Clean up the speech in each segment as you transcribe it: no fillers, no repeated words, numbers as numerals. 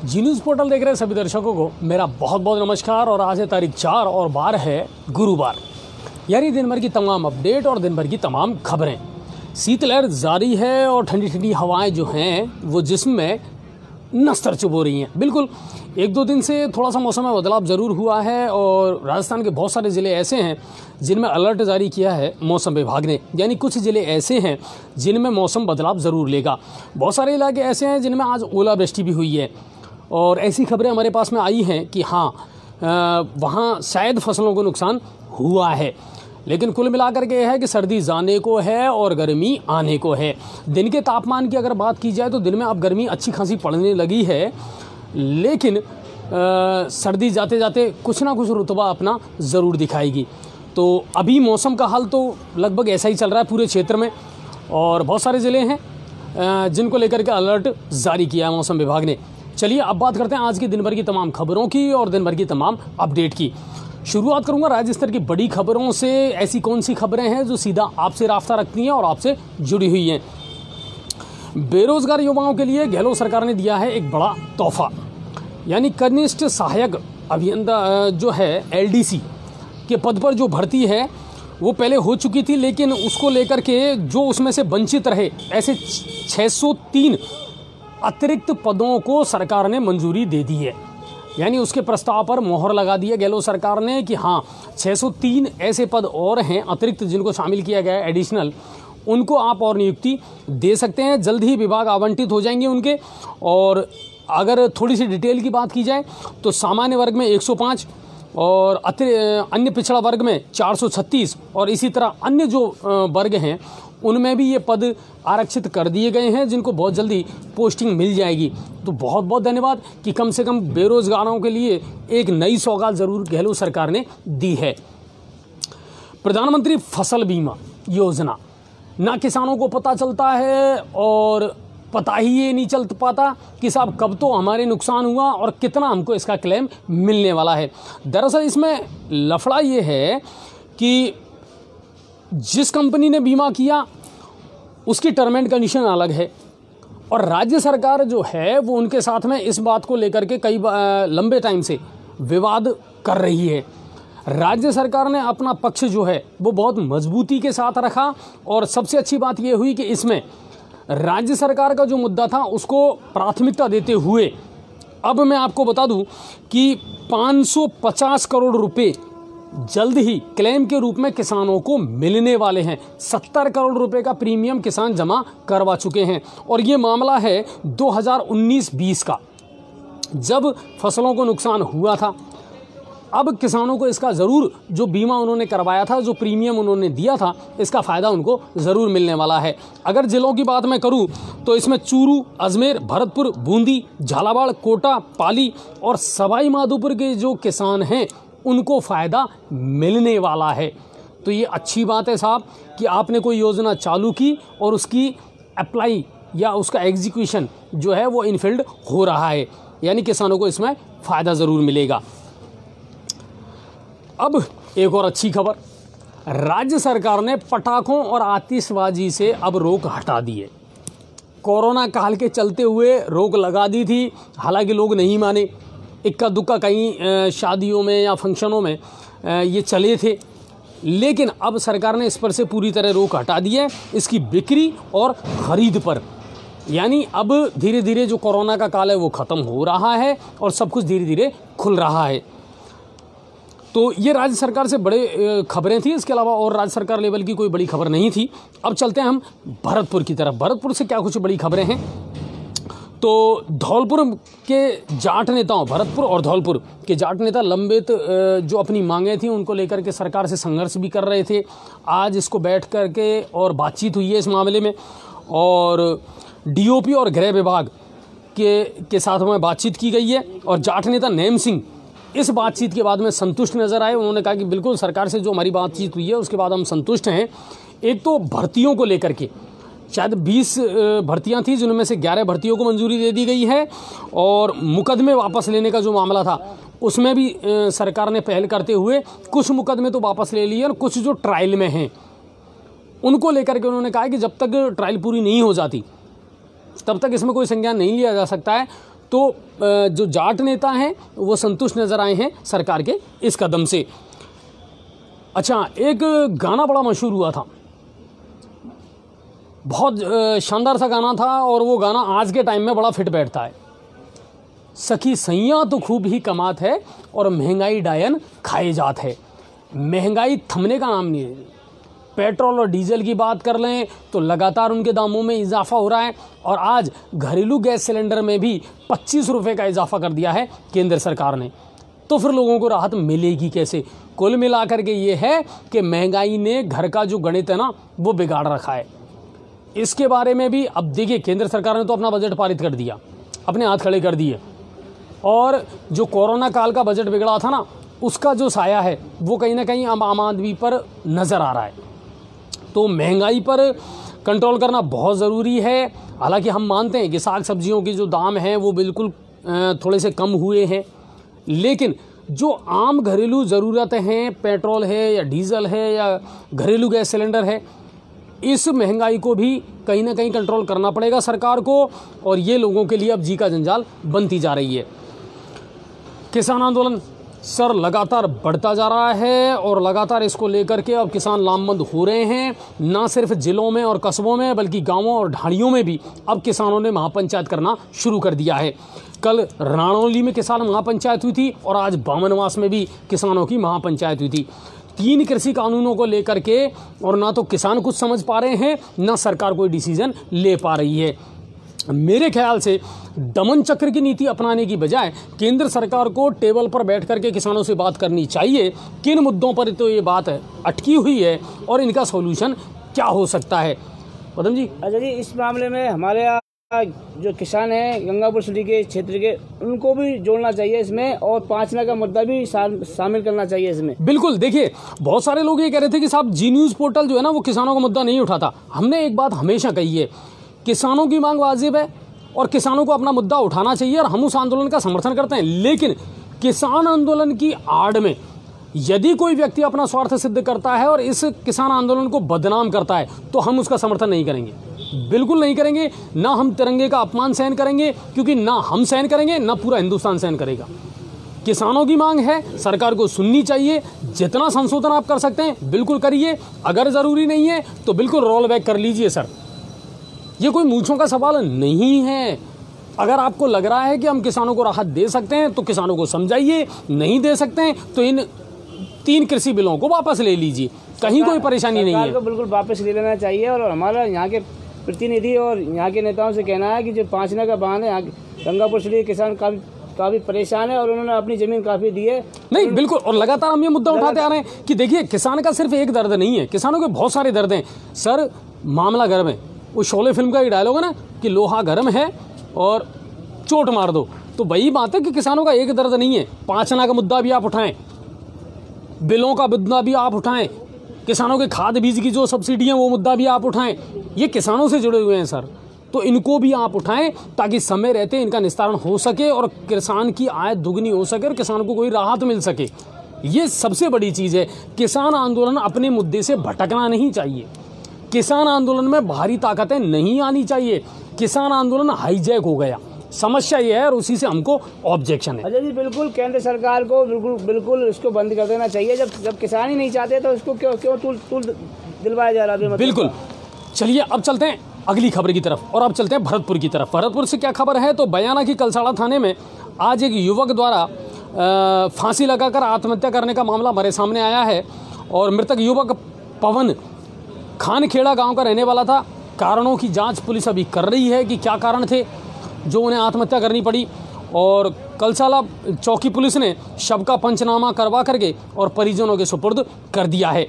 जी news portal देख रहे सभी दर्शकों को मेरा बहुत बहुत नमस्कार। और आज है तारीख 4 और बार है गुरुवार। यानी दिन भर की तमाम अपडेट और दिन भर की तमाम खबरें। शीतलहर जारी है और ठंडी ठंडी हवाएं जो हैं वो जिस्म में नस्तर चुभो रही हैं। बिल्कुल एक दो दिन से थोड़ा सा मौसम में बदलाव ज़रूर हुआ है और राजस्थान के बहुत सारे ज़िले ऐसे हैं जिनमें अलर्ट जारी किया है मौसम विभाग ने। यानी कुछ ज़िले ऐसे हैं जिनमें मौसम बदलाव ज़रूर लेगा। बहुत सारे इलाके ऐसे हैं जिनमें आज ओलावृष्टि भी हुई है और ऐसी खबरें हमारे पास में आई हैं कि हाँ वहाँ शायद फसलों को नुकसान हुआ है। लेकिन कुल मिलाकर के है कि सर्दी जाने को है और गर्मी आने को है। दिन के तापमान की अगर बात की जाए तो दिन में अब गर्मी अच्छी खासी पड़ने लगी है, लेकिन सर्दी जाते जाते कुछ ना कुछ रुतबा अपना ज़रूर दिखाएगी। तो अभी मौसम का हाल तो लगभग ऐसा ही चल रहा है पूरे क्षेत्र में और बहुत सारे ज़िले हैं जिनको लेकर के अलर्ट जारी किया है मौसम विभाग ने। चलिए अब बात करते हैं आज की दिन भर की तमाम खबरों की और दिन भर की तमाम अपडेट की। शुरुआत करूंगा राज्य स्तर की बड़ी खबरों से। ऐसी कौन सी खबरें हैं जो सीधा आपसे राब्ता रखती हैं और आपसे जुड़ी हुई हैं। बेरोजगार युवाओं के लिए गहलोत सरकार ने दिया है एक बड़ा तोहफा। यानी कनिष्ठ सहायक अभियंता जो है एलडीसी के पद पर जो भर्ती है वो पहले हो चुकी थी, लेकिन उसको लेकर के जो उसमें से वंचित रहे ऐसे 603 अतिरिक्त पदों को सरकार ने मंजूरी दे दी है। यानी उसके प्रस्ताव पर मोहर लगा दी है गहलोत सरकार ने कि हाँ 603 ऐसे पद और हैं अतिरिक्त जिनको शामिल किया गया है एडिशनल, उनको आप और नियुक्ति दे सकते हैं। जल्द ही विभाग आवंटित हो जाएंगे उनके। और अगर थोड़ी सी डिटेल की बात की जाए तो सामान्य वर्ग में 105 और अन्य पिछड़ा वर्ग में 436 और इसी तरह अन्य जो वर्ग हैं उनमें भी ये पद आरक्षित कर दिए गए हैं जिनको बहुत जल्दी पोस्टिंग मिल जाएगी। तो बहुत बहुत धन्यवाद कि कम से कम बेरोजगारों के लिए एक नई सौगात ज़रूर गहलोत सरकार ने दी है। प्रधानमंत्री फसल बीमा योजना ना किसानों को पता चलता है और पता ही ये नहीं चल पाता कि साहब कब तो हमारे नुकसान हुआ और कितना हमको इसका क्लेम मिलने वाला है। दरअसल इसमें लफड़ा ये है कि जिस कंपनी ने बीमा किया उसकी टर्म एंड कंडीशन अलग है और राज्य सरकार जो है वो उनके साथ में इस बात को लेकर के कई लंबे टाइम से विवाद कर रही है। राज्य सरकार ने अपना पक्ष जो है वो बहुत मजबूती के साथ रखा और सबसे अच्छी बात ये हुई कि इसमें राज्य सरकार का जो मुद्दा था उसको प्राथमिकता देते हुए अब मैं आपको बता दूं कि 550 करोड़ रुपए जल्द ही क्लेम के रूप में किसानों को मिलने वाले हैं। 70 करोड़ रुपए का प्रीमियम किसान जमा करवा चुके हैं और ये मामला है 2019-20 का, जब फसलों को नुकसान हुआ था। अब किसानों को इसका ज़रूर जो बीमा उन्होंने करवाया था, जो प्रीमियम उन्होंने दिया था, इसका फ़ायदा उनको ज़रूर मिलने वाला है। अगर ज़िलों की बात मैं करूं तो इसमें चूरू, अजमेर, भरतपुर, बूंदी, झालावाड़, कोटा, पाली और सवाई माधोपुर के जो किसान हैं उनको फ़ायदा मिलने वाला है। तो ये अच्छी बात है साहब कि आपने कोई योजना चालू की और उसकी अप्लाई या उसका एग्जीक्यूशन जो है वो इनफील्ड हो रहा है। यानी किसानों को इसमें फ़ायदा ज़रूर मिलेगा। अब एक और अच्छी खबर, राज्य सरकार ने पटाखों और आतिशबाजी से अब रोक हटा दी है। कोरोना काल के चलते हुए रोक लगा दी थी, हालांकि लोग नहीं माने। इक्का दुक्का कहीं शादियों में या फंक्शनों में ये चले थे, लेकिन अब सरकार ने इस पर से पूरी तरह रोक हटा दी है इसकी बिक्री और ख़रीद पर। यानी अब धीरे धीरे जो कोरोना का काल है वो ख़त्म हो रहा है और सब कुछ धीरे धीरे खुल रहा है। तो ये राज्य सरकार से बड़े खबरें थी, इसके अलावा और राज्य सरकार लेवल की कोई बड़ी खबर नहीं थी। अब चलते हैं हम भरतपुर की तरफ। भरतपुर से क्या कुछ बड़ी खबरें हैं तो धौलपुर के जाट नेताओं, भरतपुर और धौलपुर के जाट नेता लंबित जो अपनी मांगें थी उनको लेकर के सरकार से संघर्ष भी कर रहे थे। आज इसको बैठ करके और बातचीत हुई है इस मामले में और डीओपी और गृह विभाग के साथ में बातचीत की गई है और जाट नेता नेम सिंह इस बातचीत के बाद में संतुष्ट नज़र आए। उन्होंने कहा कि बिल्कुल सरकार से जो हमारी बातचीत हुई है उसके बाद हम संतुष्ट हैं। एक तो भर्तियों को लेकर के शायद 20 भर्तियां थी जिनमें से 11 भर्तियों को मंजूरी दे दी गई है और मुकदमे वापस लेने का जो मामला था उसमें भी सरकार ने पहल करते हुए कुछ मुकदमे तो वापस ले लिए और कुछ जो ट्रायल में हैं उनको लेकर के उन्होंने कहा कि जब तक ट्रायल पूरी नहीं हो जाती तब तक इसमें कोई संज्ञान नहीं लिया जा सकता है। तो जो जाट नेता हैं वो संतुष्ट नज़र आए हैं सरकार के इस कदम से। अच्छा, एक गाना बड़ा मशहूर हुआ था, बहुत शानदार सा गाना था, और वो गाना आज के टाइम में बड़ा फिट बैठता है। सखी सैया तो खूब ही कमात है और महंगाई डायन खाए जात है। महंगाई थमने का नाम नहीं है। पेट्रोल और डीजल की बात कर लें तो लगातार उनके दामों में इजाफा हो रहा है, और आज घरेलू गैस सिलेंडर में भी 25 रुपये का इजाफा कर दिया है केंद्र सरकार ने। तो फिर लोगों को राहत मिलेगी कैसे? कुल मिलाकर के ये है कि महंगाई ने घर का जो गणित है ना वो बिगाड़ रखा है। इसके बारे में भी अब देखिए, केंद्र सरकार ने तो अपना बजट पारित कर दिया, अपने हाथ खड़े कर दिए, और जो कोरोना काल का बजट बिगड़ा था ना उसका जो साया है वो कहीं ना कहीं आम आदमी पर नज़र आ रहा है। तो महंगाई पर कंट्रोल करना बहुत ज़रूरी है। हालांकि हम मानते हैं कि साग सब्जियों के जो दाम हैं वो बिल्कुल थोड़े से कम हुए हैं, लेकिन जो आम घरेलू ज़रूरतें हैं, पेट्रोल है या डीजल है या घरेलू गैस सिलेंडर है, इस महंगाई को भी कहीं ना कहीं कंट्रोल करना पड़ेगा सरकार को, और ये लोगों के लिए अब जी का जंजाल बनती जा रही है। किसान आंदोलन सर लगातार बढ़ता जा रहा है, और लगातार इसको लेकर के अब किसान लामबंद हो रहे हैं। ना सिर्फ जिलों में और कस्बों में बल्कि गांवों और ढाणियों में भी अब किसानों ने महापंचायत करना शुरू कर दिया है। कल राणौली में किसान महापंचायत हुई थी, और आज बामनवास में भी किसानों की महापंचायत हुई थी। 3 कृषि कानूनों को लेकर के, और ना तो किसान कुछ समझ पा रहे हैं, ना सरकार कोई डिसीजन ले पा रही है। मेरे ख्याल से दमन चक्र की नीति अपनाने की बजाय केंद्र सरकार को टेबल पर बैठ करके किसानों से बात करनी चाहिए, किन मुद्दों पर तो ये बात अटकी हुई है और इनका सॉल्यूशन क्या हो सकता है। पदम जी। अच्छा जी, इस मामले में हमारे यहाँ जो किसान हैं गंगापुर सिटी के क्षेत्र के, उनको भी जोड़ना चाहिए इसमें, और 5 का मुद्दा भी शामिल करना चाहिए इसमें। बिल्कुल, देखिए बहुत सारे लोग ये कह रहे थे कि साहब जी न्यूज़ पोर्टल जो है ना वो किसानों का मुद्दा नहीं उठाता। हमने एक बात हमेशा कही है, किसानों की मांग वाजिब है और किसानों को अपना मुद्दा उठाना चाहिए, और हम उस आंदोलन का समर्थन करते हैं। लेकिन किसान आंदोलन की आड़ में यदि कोई व्यक्ति अपना स्वार्थ सिद्ध करता है और इस किसान आंदोलन को बदनाम करता है तो हम उसका समर्थन नहीं करेंगे, बिल्कुल नहीं करेंगे। ना हम तिरंगे का अपमान सहन करेंगे, क्योंकि ना हम सहन करेंगे ना पूरा हिंदुस्तान सहन करेगा। किसानों की मांग है, सरकार को सुननी चाहिए। जितना संशोधन आप कर सकते हैं बिल्कुल करिए, अगर ज़रूरी नहीं है तो बिल्कुल रोल बैक कर लीजिए सर। ये कोई मूंछों का सवाल नहीं है। अगर आपको लग रहा है कि हम किसानों को राहत दे सकते हैं तो किसानों को समझाइए, नहीं दे सकते हैं तो इन 3 कृषि बिलों को वापस ले लीजिए, कहीं कोई परेशानी नहीं है। बिल्कुल वापस ले लेना चाहिए, और हमारा यहाँ के प्रतिनिधि और यहाँ के नेताओं से कहना है कि जो 5 का बांध है, गंगापुर सिटी किसान काफ़ी परेशान है और उन्होंने अपनी ज़मीन काफ़ी दी है। नहीं, बिल्कुल, और लगातार हम ये मुद्दा उठाते आ रहे हैं कि देखिए किसान का सिर्फ एक दर्द नहीं है, किसानों के बहुत सारे दर्द हैं सर। मामला गर्म है, वो शोले फिल्म का ही डायलॉग है ना कि लोहा गर्म है और चोट मार दो, तो वही बात है कि किसानों का एक दर्द नहीं है। 5 का मुद्दा भी आप उठाएं, बिलों का मुद्दा भी आप उठाएं, किसानों के खाद बीज की जो सब्सिडी है वो मुद्दा भी आप उठाएं। ये किसानों से जुड़े हुए हैं सर, तो इनको भी आप उठाएं ताकि समय रहते इनका निस्तारण हो सके और किसान की आय दुगनी हो सके और किसान को कोई राहत मिल सके। ये सबसे बड़ी चीज़ है। किसान आंदोलन अपने मुद्दे से भटकना नहीं चाहिए, किसान आंदोलन में बाहरी ताकतें नहीं आनी चाहिए। किसान आंदोलन हाईजैक हो गया, समस्या ये है, और उसी से हमको ऑब्जेक्शन है। अजय जी, बिल्कुल केंद्र सरकार को बिल्कुल इसको बंद कर देना चाहिए। जब किसान ही नहीं चाहते तो इसको क्यों तूल दिलवाया जा रहा है? बिल्कुल। चलिए अब चलते हैं अगली खबर की तरफ, और अब चलते हैं भरतपुर की तरफ। भरतपुर से क्या खबर है तो बयाना की कलसाड़ा थाने में आज एक युवक द्वारा फांसी लगाकर आत्महत्या करने का मामला हमारे सामने आया है, और मृतक युवक पवन खानखेड़ा गांव का रहने वाला था। कारणों की जांच पुलिस अभी कर रही है कि क्या कारण थे जो उन्हें आत्महत्या करनी पड़ी, और कलसाला चौकी पुलिस ने शव का पंचनामा करवा करके और परिजनों के सुपुर्द कर दिया है।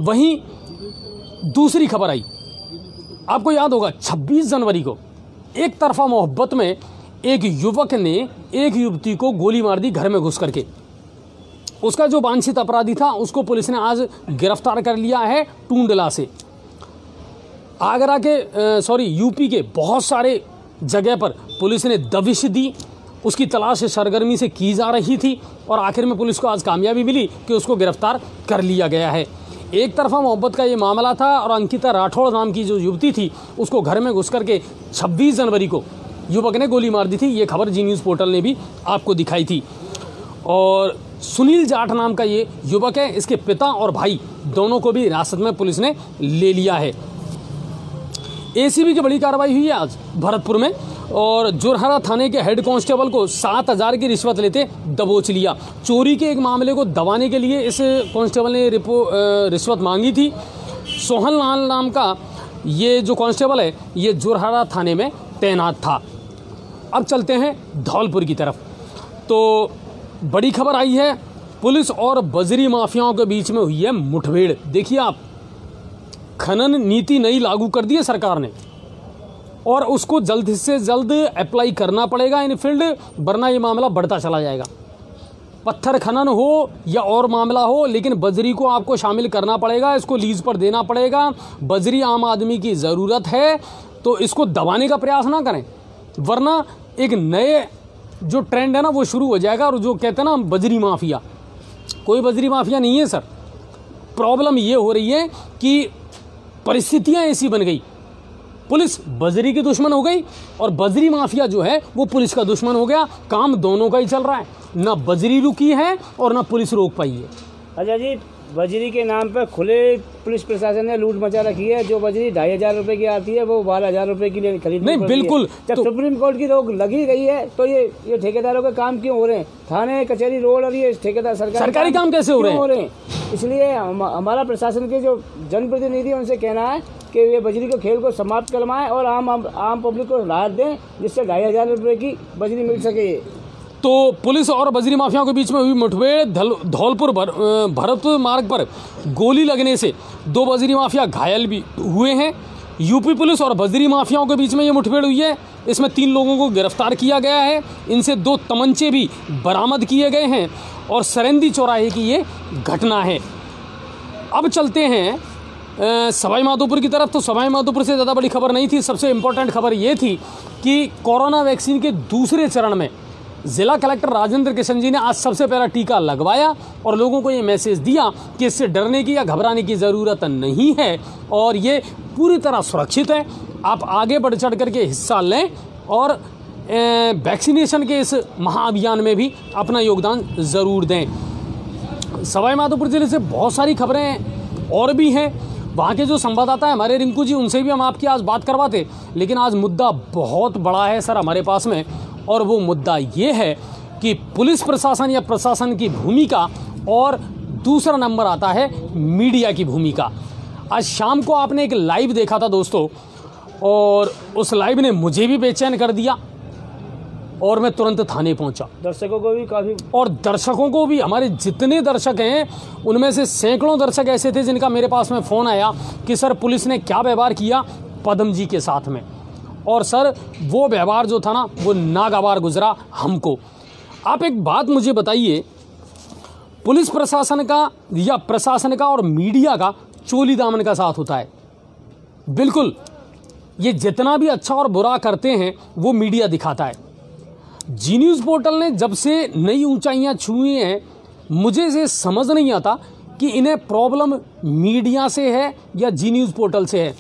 वहीं दूसरी खबर आई, आपको याद होगा 26 जनवरी को एक तरफा मोहब्बत में एक युवक ने एक युवती को गोली मार दी घर में घुस करके। उसका जो वांछित अपराधी था उसको पुलिस ने आज गिरफ्तार कर लिया है टूंडला से। आगरा के यूपी के बहुत सारे जगह पर पुलिस ने दबिश दी, उसकी तलाश सरगर्मी से की जा रही थी, और आखिर में पुलिस को आज कामयाबी मिली कि उसको गिरफ्तार कर लिया गया है। एक तरफा मोहब्बत का ये मामला था, और अंकिता राठौड़ नाम की जो युवती थी उसको घर में घुस करके 26 जनवरी को युवक ने गोली मार दी थी। ये खबर जी न्यूज़ पोर्टल ने भी आपको दिखाई थी। और सुनील जाट नाम का ये युवक है, इसके पिता और भाई दोनों को भी हिरासत में पुलिस ने ले लिया है। एसीबी की बड़ी कार्रवाई हुई है आज भरतपुर में, और जोरहरा थाने के हेड कांस्टेबल को 7,000 की रिश्वत लेते दबोच लिया। चोरी के एक मामले को दबाने के लिए इस कांस्टेबल ने रिश्वत मांगी थी। सोहन लाल नाम का ये जो कांस्टेबल है, ये जोरहरा थाने में तैनात था। अब चलते हैं धौलपुर की तरफ। तो बड़ी खबर आई है, पुलिस और बजरी माफियाओं के बीच में हुई है मुठभेड़। देखिए आप, खनन नीति नई लागू कर दी है सरकार ने, और उसको जल्द से जल्द अप्लाई करना पड़ेगा इन फील्ड, वरना ये मामला बढ़ता चला जाएगा। पत्थर खनन हो या और मामला हो, लेकिन बजरी को आपको शामिल करना पड़ेगा, इसको लीज पर देना पड़ेगा। बजरी आम आदमी की ज़रूरत है, तो इसको दबाने का प्रयास ना करें, वरना एक नए जो ट्रेंड है ना वो शुरू हो जाएगा। और जो कहते हैं ना बजरी माफिया, कोई बजरी माफिया नहीं है सर। प्रॉब्लम ये हो रही है कि परिस्थितियां ऐसी बन गई, पुलिस बजरी की दुश्मन हो गई और बजरी माफिया जो है वो पुलिस का दुश्मन हो गया। काम दोनों का ही चल रहा है, ना बजरी रुकी है और ना पुलिस रोक पाई है। अच्छा जी, बजरी के नाम पर खुले पुलिस प्रशासन ने लूट मचा रखी है। जो बजरी 2,500 रुपए की आती है वो 12,000 रुपए की खरीदनी नहीं, बिल्कुल। जब तो सुप्रीम कोर्ट की रोक लगी गई है, तो ये ठेकेदारों का काम क्यों हो रहे हैं? थाने कचहरी रोड और ये ठेकेदार सरकारी काम कैसे हो रहे हैं? इसलिए हमारा प्रशासन के जो जनप्रतिनिधि उनसे कहना है कि ये बजरी के खेल को समाप्त करवाएं और आम पब्लिक को राहत दें, जिससे 2,500 रुपए की बजरी मिल सके। तो पुलिस और बजरी माफियाओं के बीच में हुई मुठभेड़। धौलपुर भरतपुर मार्ग पर गोली लगने से 2 बजरी माफिया घायल भी हुए हैं। यूपी पुलिस और बजरी माफियाओं के बीच में ये मुठभेड़ हुई है। इसमें 3 लोगों को गिरफ्तार किया गया है। इनसे 2 तमंचे भी बरामद किए गए हैं और सरेंदी चौराहे की ये घटना है। अब चलते हैं सवाई माधोपुर की तरफ। तो सवाई माधोपुर से ज़्यादा बड़ी खबर नहीं थी। सबसे इम्पोर्टेंट खबर ये थी कि कोरोना वैक्सीन के दूसरे चरण में जिला कलेक्टर राजेंद्र किशन जी ने आज सबसे पहला टीका लगवाया और लोगों को ये मैसेज दिया कि इससे डरने की या घबराने की ज़रूरत नहीं है और ये पूरी तरह सुरक्षित है। आप आगे बढ़ चढ़ करके हिस्सा लें और वैक्सीनेशन के इस महाअभियान में भी अपना योगदान ज़रूर दें। सवाई माधोपुर जिले से बहुत सारी खबरें और भी हैं। वहाँ के जो संवाददाता हैं हमारे रिंकू जी, उनसे भी हम आपकी आज बात करवाते, लेकिन आज मुद्दा बहुत बड़ा है सर हमारे पास में, और वो मुद्दा ये है कि पुलिस प्रशासन या प्रशासन की भूमिका, और दूसरा नंबर आता है मीडिया की भूमिका। आज शाम को आपने एक लाइव देखा था दोस्तों, और उस लाइव ने मुझे भी बेचैन कर दिया और मैं तुरंत थाने पहुंचा। दर्शकों को भी काफ़ी, और दर्शकों को भी, हमारे जितने दर्शक हैं उनमें से सैकड़ों दर्शक ऐसे थे जिनका मेरे पास में फ़ोन आया कि सर पुलिस ने क्या व्यवहार किया पदम जी के साथ में, और सर वो व्यवहार जो था ना वो नागवार गुजरा हमको। आप एक बात मुझे बताइए, पुलिस प्रशासन का या प्रशासन का और मीडिया का चोली दामन का साथ होता है। बिल्कुल, ये जितना भी अच्छा और बुरा करते हैं वो मीडिया दिखाता है। जी न्यूज़ पोर्टल ने जब से नई ऊंचाइयां छुई हैं, मुझे से समझ नहीं आता कि इन्हें प्रॉब्लम मीडिया से है या जी न्यूज़ पोर्टल से है,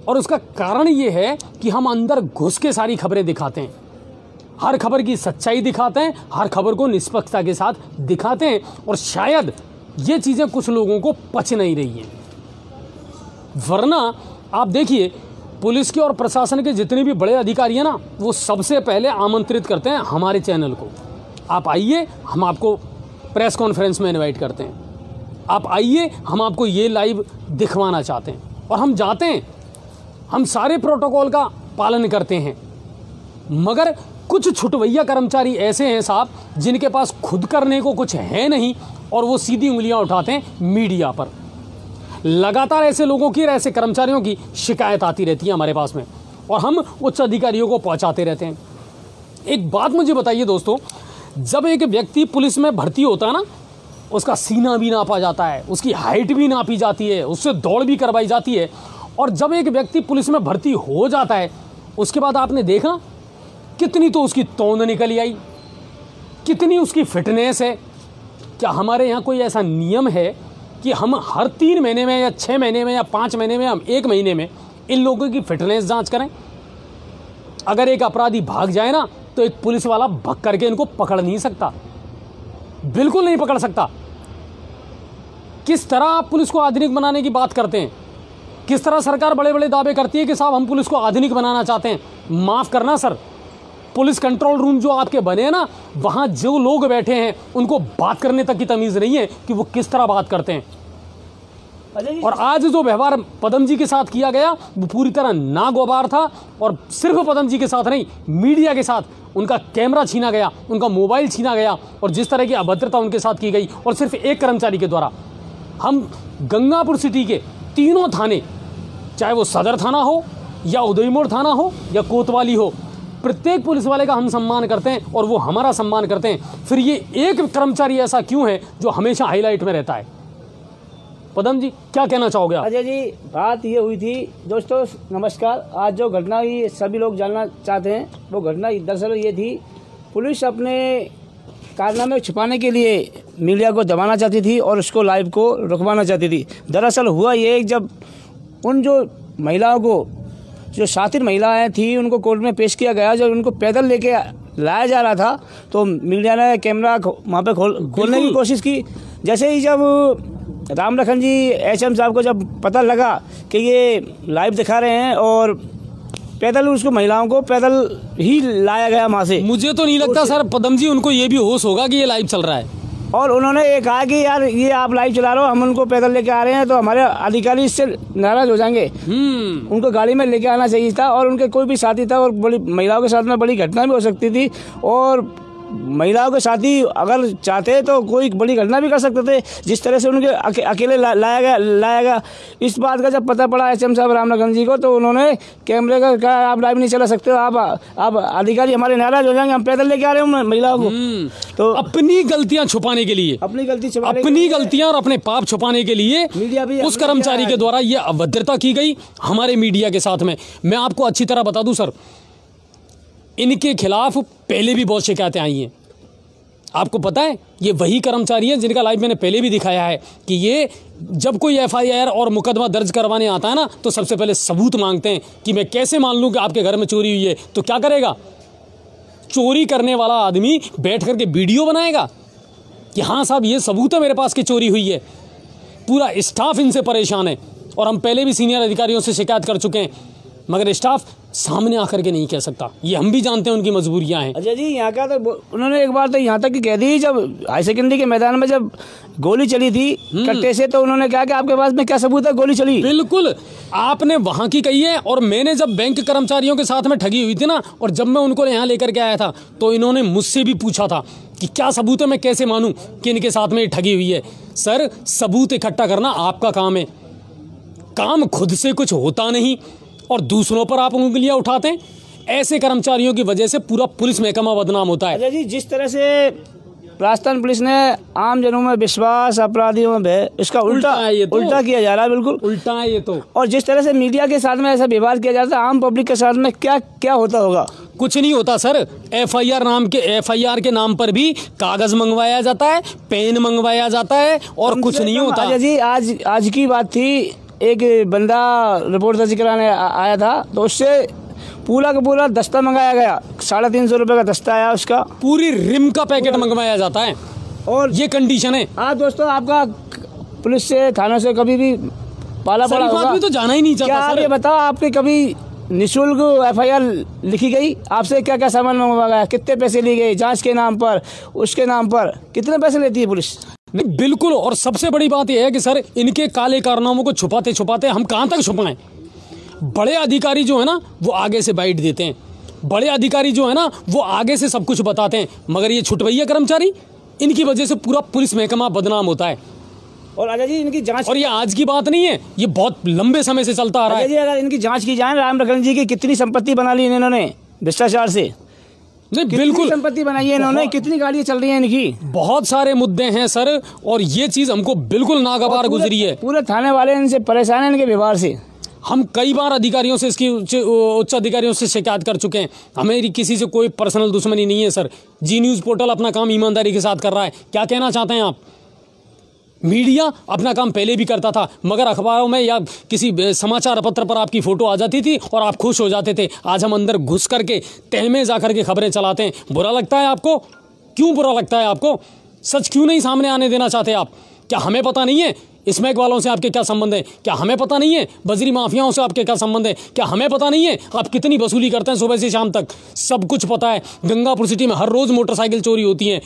और उसका कारण ये है कि हम अंदर घुस के सारी खबरें दिखाते हैं, हर खबर की सच्चाई दिखाते हैं, हर खबर को निष्पक्षता के साथ दिखाते हैं, और शायद ये चीज़ें कुछ लोगों को पच नहीं रही हैं। वरना आप देखिए, पुलिस के और प्रशासन के जितने भी बड़े अधिकारी हैं ना, वो सबसे पहले आमंत्रित करते हैं हमारे चैनल को, आप आइए, हम आपको प्रेस कॉन्फ्रेंस में इनवाइट करते हैं, आप आइए, हम आपको ये लाइव दिखवाना चाहते हैं, और हम जाते हैं, हम सारे प्रोटोकॉल का पालन करते हैं। मगर कुछ छुटवैया कर्मचारी ऐसे हैं साहब, जिनके पास खुद करने को कुछ है नहीं, और वो सीधी उंगलियां उठाते हैं मीडिया पर। लगातार ऐसे लोगों की, ऐसे कर्मचारियों की शिकायत आती रहती है हमारे पास में, और हम उच्च अधिकारियों को पहुंचाते रहते हैं। एक बात मुझे बताइए दोस्तों, जब एक व्यक्ति पुलिस में भर्ती होता है ना, उसका सीना भी नापा जाता है, उसकी हाइट भी नापी जाती है, उससे दौड़ भी करवाई जाती है, और जब एक व्यक्ति पुलिस में भर्ती हो जाता है, उसके बाद आपने देखा कितनी तो उसकी तौंद निकल आई, कितनी उसकी फिटनेस है। क्या हमारे यहाँ कोई ऐसा नियम है कि हम हर 3 महीने में या 6 महीने में या 5 महीने में, हम 1 महीने में इन लोगों की फिटनेस जांच करें? अगर एक अपराधी भाग जाए ना तो एक पुलिस वाला भग करके इनको पकड़ नहीं सकता, बिल्कुल नहीं पकड़ सकता। किस तरह आप पुलिस को आधुनिक बनाने की बात करते हैं, किस तरह सरकार बड़े बड़े दावे करती है कि साहब हम पुलिस को आधुनिक बनाना चाहते हैं। माफ़ करना सर, पुलिस कंट्रोल रूम जो आपके बने हैं ना, वहाँ जो लोग बैठे हैं उनको बात करने तक की तमीज़ नहीं है कि वो किस तरह बात करते हैं। और आज जो व्यवहार पदम जी के साथ किया गया वो पूरी तरह नागवार था। और सिर्फ पदम जी के साथ नहीं, मीडिया के साथ उनका कैमरा छीना गया, उनका मोबाइल छीना गया और जिस तरह की अभद्रता उनके साथ की गई, और सिर्फ एक कर्मचारी के द्वारा। हम गंगापुर सिटी के तीनों थाने, चाहे वो सदर थाना हो या उदयपुर थाना हो या कोतवाली हो, प्रत्येक पुलिस वाले का हम सम्मान करते हैं और वो हमारा सम्मान करते हैं। फिर ये एक कर्मचारी ऐसा क्यों है जो हमेशा हाईलाइट में रहता है? पदम जी क्या कहना चाहोगे आप? अजय जी, बात ये हुई थी दोस्तों, नमस्कार। आज जो घटना हुई सभी लोग जानना चाहते हैं, वो घटना दरअसल ये थी, पुलिस अपने कारनामे छुपाने के लिए मीडिया को दबाना चाहती थी और उसको लाइव को रुकवाना चाहती थी। दरअसल हुआ ये, जब उन जो महिलाओं को, जो शातिर महिलाएं थी, उनको कोर्ट में पेश किया गया, जब उनको पैदल लेके लाया जा रहा था तो मीडिया ने कैमरा वहाँ पे खोलने की कोशिश की। जैसे ही जब राम लखन जी एचएम साहब को जब पता लगा कि ये लाइव दिखा रहे हैं और पैदल उसको, महिलाओं को पैदल ही लाया गया वहाँ से। मुझे तो नहीं लगता सर पदम जी उनको ये भी होश होगा कि ये लाइव चल रहा है। और उन्होंने ये कहा कि यार ये आप लाइव चला रहे हो, हम उनको पैदल लेके आ रहे हैं तो हमारे अधिकारी इससे नाराज हो जाएंगे। उनको गाड़ी में लेके आना चाहिए था और उनके कोई भी साथी था, और बड़ी महिलाओं के साथ में बड़ी घटना भी हो सकती थी। और महिलाओं के साथी अगर चाहते तो कोई बड़ी घटना भी कर सकते थे, जिस तरह से उनके अकेले लाया गया। इस बात का जब पता पड़ा एचएम साहब राम लखन जी को, तो उन्होंने कैमरे का कहा आप लाइव नहीं चला सकते हो, आप अधिकारी हमारे नाराज हो जाएंगे, हम पैदल लेके आ रहे हैं महिलाओं को। तो अपनी गलतियां छुपाने के लिए, अपनी गलतियां और अपने पाप छुपाने के लिए मीडिया भी, उस कर्मचारी के द्वारा ये अभद्रता की गई हमारे मीडिया के साथ में। मैं आपको अच्छी तरह बता दूं सर, इनके खिलाफ पहले भी बहुत शिकायतें आई हैं। आपको पता है ये वही कर्मचारी हैं जिनका लाइव मैंने पहले भी दिखाया है कि ये जब कोई एफआईआर और मुकदमा दर्ज करवाने आता है ना, तो सबसे पहले सबूत मांगते हैं कि मैं कैसे मान लूं कि आपके घर में चोरी हुई है। तो क्या करेगा? चोरी करने वाला आदमी बैठ करके वीडियो बनाएगा कि हाँ साहब ये सबूत है मेरे पास कि चोरी हुई है। पूरा स्टाफ इनसे परेशान है और हम पहले भी सीनियर अधिकारियों से शिकायत कर चुके हैं, मगर स्टाफ सामने आकर के नहीं कह सकता। ये हम भी जानते हैं उनकी मजबूरियां हैं। अजय जी, यहाँ का तो उन्होंने एक बार तो यहाँ तक कि कह दी, जब हाई सेकेंडरी के मैदान में जब गोली चली थी कट्टे से, तो उन्होंने कहा कि आपके पास में क्या सबूत है गोली चली? बिल्कुल, आपने वहां की कही है। और मैंने जब बैंक कर्मचारियों के साथ में ठगी हुई थी ना, और जब मैं उनको यहाँ लेकर के आया था, तो इन्होंने मुझसे भी पूछा था कि क्या सबूत है, मैं कैसे मानूं कि इनके साथ में ठगी हुई है। सर, सबूत इकट्ठा करना आपका काम है, काम खुद से कुछ होता नहीं और दूसरों पर आप उंगलियां उठाते हैं। ऐसे कर्मचारियों की वजह से पूरा पुलिस महकमा बदनाम होता है। अजय जी, जिस तरह से राजस्थान पुलिस ने आम जनों में विश्वास, अपराधियों में भय, इसका उल्टा किया जा रहा है। बिल्कुल उल्टा है ये तो। और जिस तरह से मीडिया के साथ में ऐसा व्यवहार किया जाता है, आम पब्लिक के साथ में क्या क्या होता होगा? कुछ नहीं होता सर। एफआईआर के नाम पर भी कागज मंगवाया जाता है, पेन मंगवाया जाता है और कुछ नहीं होता। अजय जी, आज की बात थी, एक बंदा रिपोर्ट दर्ज कराने आया था, तो उससे पूरा का पूरा दस्ता मंगाया गया। 350 रुपये का दस्ता आया, उसका पूरी रिम का पैकेट मंगवाया जाता है। और ये कंडीशन है। आप दोस्तों, आपका पुलिस से, थानों से कभी भी पाला पड़ा होगा? तो जाना ही नहीं चाहता। क्या आप ये बताओ, आपके कभी निःशुल्क एफआईआर लिखी गई? आपसे क्या क्या सामान मंगवाया गया? कितने पैसे लिए गए जांच के नाम पर, उसके नाम पर? कितने पैसे लेती है पुलिस? नहीं, बिल्कुल। और सबसे बड़ी बात यह है कि सर, इनके काले कारनामों को छुपाते छुपाते हम कहाँ तक छुपाएं? बड़े अधिकारी जो है ना, वो आगे से बाइट देते हैं, बड़े अधिकारी जो है ना, वो आगे से सब कुछ बताते हैं, मगर ये छुटवैया कर्मचारी, इनकी वजह से पूरा पुलिस महकमा बदनाम होता है। और अजय जी, इनकी जांच, और ये आज की बात नहीं है, ये बहुत लंबे समय से चलता आ रहा है। अजय जी, अगर इनकी जांच की जाए, राम लखन जी की कितनी संपत्ति बना ली इन्होंने भ्रष्टाचार से? नहीं, बिल्कुल संपत्ति बनाई है इन्होंने, कितनी गाड़ियां चल रही हैं इनकी, बहुत सारे मुद्दे हैं सर। और ये चीज हमको बिल्कुल नागवार गुजरी है। पूरे थाने वाले इनसे परेशान है, इनके व्यवहार से। हम कई बार अधिकारियों से, इसकी उच्च अधिकारियों से शिकायत कर चुके हैं। हमें किसी से कोई पर्सनल दुश्मनी नहीं है सर। जी न्यूज़ पोर्टल अपना काम ईमानदारी के साथ कर रहा है। क्या कहना चाहते हैं आप? मीडिया अपना काम पहले भी करता था, मगर अखबारों में या किसी समाचार पत्र पर आपकी फोटो आ जाती थी और आप खुश हो जाते थे। आज हम अंदर घुस करके तह में जाकर के खबरें चलाते हैं। बुरा लगता है आपको? क्यों बुरा लगता है आपको? सच क्यों नहीं सामने आने देना चाहते आप? क्या हमें पता नहीं है स्मैक वालों से आपके क्या संबंध है? क्या हमें पता नहीं है बजरी माफियाओं से आपके क्या संबंध है? क्या हमें पता नहीं है आप कितनी वसूली करते हैं सुबह से शाम तक? सब कुछ पता है। गंगापुर सिटी में हर रोज मोटरसाइकिल चोरी होती है।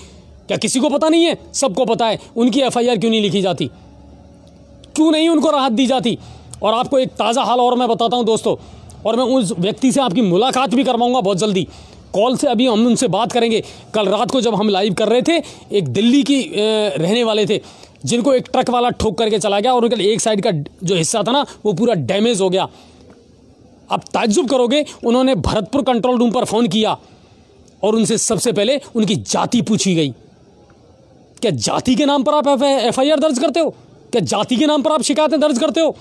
क्या किसी को पता नहीं है? सबको पता है। उनकी FIR क्यों नहीं लिखी जाती? क्यों नहीं उनको राहत दी जाती? और आपको एक ताज़ा हाल और मैं बताता हूं दोस्तों, और मैं उस व्यक्ति से आपकी मुलाकात भी करवाऊंगा बहुत जल्दी। कॉल से अभी हम उनसे बात करेंगे। कल रात को जब हम लाइव कर रहे थे, एक दिल्ली की रहने वाले थे जिनको एक ट्रक वाला ठोक करके चला गया और उनका एक साइड का जो हिस्सा था ना वो पूरा डैमेज हो गया। आप ताज्जुब करोगे, उन्होंने भरतपुर कंट्रोल रूम पर फ़ोन किया और उनसे सबसे पहले उनकी जाति पूछी गई। क्या जाति के नाम पर आप FIR दर्ज करते हो? क्या जाति के नाम पर आप शिकायतें दर्ज करते हो?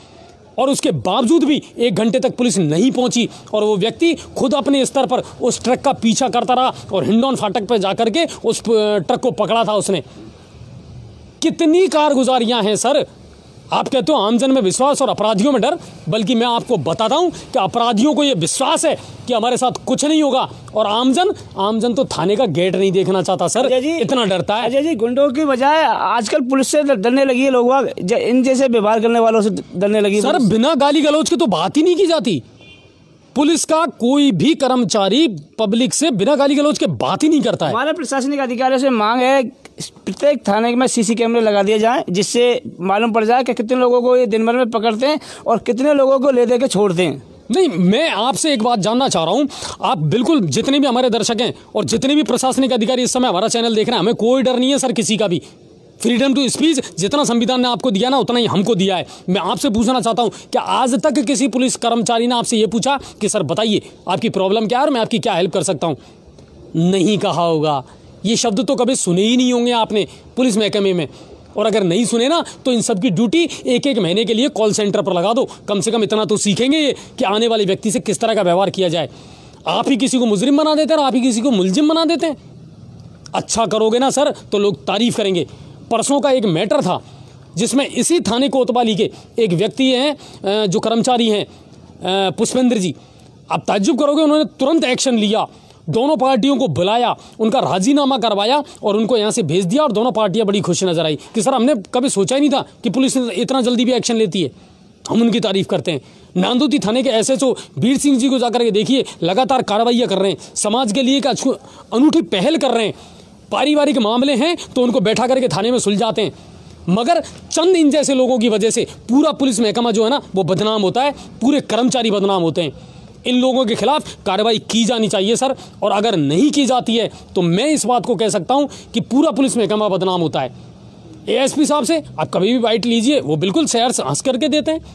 और उसके बावजूद भी 1 घंटे तक पुलिस नहीं पहुंची और वो व्यक्ति खुद अपने स्तर पर उस ट्रक का पीछा करता रहा और हिंडौन फाटक पर जाकर के उस ट्रक को पकड़ा था उसने। कितनी कारगुजारियां हैं सर। आप कहते हो आमजन में विश्वास और अपराधियों में डर, बल्कि मैं आपको बताता हूं कि अपराधियों को यह विश्वास है कि हमारे साथ कुछ नहीं होगा, और आमजन तो थाने का गेट नहीं देखना चाहता सर, इतना डरता है। अजय जी, गुंडों की बजाय आजकल पुलिस से डरने लगी है लोग, इन जैसे व्यवहार करने वालों से डरने लगी सर। बिना गाली गलौज के तो बात ही नहीं की जाती। पुलिस का कोई भी कर्मचारी पब्लिक से बिना गाली गलौज के बात ही नहीं करता है। हमारे प्रशासनिक अधिकारियों से मांग है प्रत्येक थाने में CC कैमरे लगा दिए जाएं, जिससे मालूम पड़ जाए कि कितने लोगों को ये दिन भर में पकड़ते हैं और कितने लोगों को ले दे के छोड़ते हैं। नहीं, मैं आपसे एक बात जानना चाह रहा हूं। आप बिल्कुल, जितने भी हमारे दर्शक हैं और जितने भी प्रशासनिक अधिकारी इस समय हमारा चैनल देख रहे हैं, हमें कोई डर नहीं है सर किसी का भी। फ्रीडम टू स्पीच जितना संविधान ने आपको दिया ना, उतना ही हमको दिया है। मैं आपसे पूछना चाहता हूं, क्या आज तक किसी पुलिस कर्मचारी ने आपसे ये पूछा कि सर बताइए आपकी प्रॉब्लम क्या है और मैं आपकी क्या हेल्प कर सकता हूं? नहीं कहा होगा। ये शब्द तो कभी सुने ही नहीं होंगे आपने पुलिस महकमे में। और अगर नहीं सुने ना, तो इन सब की ड्यूटी 1-1 महीने के लिए कॉल सेंटर पर लगा दो। कम से कम इतना तो सीखेंगे ये कि आने वाले व्यक्ति से किस तरह का व्यवहार किया जाए। आप ही किसी को मुजरिम बना देते हैं और आप ही किसी को मुलजिम बना देते हैं। अच्छा करोगे ना सर तो लोग तारीफ करेंगे। परसों का एक मैटर था जिसमें इसी थाने कोतवाली के एक व्यक्ति हैं जो कर्मचारी हैं, पुष्पेंद्र जी। आप ताज्जुब करोगे, उन्होंने तुरंत एक्शन लिया, दोनों पार्टियों को बुलाया, उनका राजीनामा करवाया और उनको यहाँ से भेज दिया। और दोनों पार्टियां बड़ी खुश नजर आई कि सर हमने कभी सोचा ही नहीं था कि पुलिस इतना जल्दी भी एक्शन लेती है। हम उनकी तारीफ करते हैं। नांदोती थाने के SHO वीर सिंह जी को जाकर के देखिए, लगातार कार्रवाइयाँ कर रहे हैं, समाज के लिए एक अनूठी पहल कर रहे हैं। पारिवारिक मामले हैं तो उनको बैठा करके थाने में सुलझाते हैं। मगर चंद इन जैसे लोगों की वजह से पूरा पुलिस महकमा जो है ना वो बदनाम होता है, पूरे कर्मचारी बदनाम होते हैं। इन लोगों के खिलाफ कार्रवाई की जानी चाहिए सर, और अगर नहीं की जाती है तो मैं इस बात को कह सकता हूं कि पूरा पुलिस महकमा बदनाम होता है। ASP साहब से आप कभी भी बाइट लीजिए, वो बिल्कुल शेयर हंस करके देते हैं।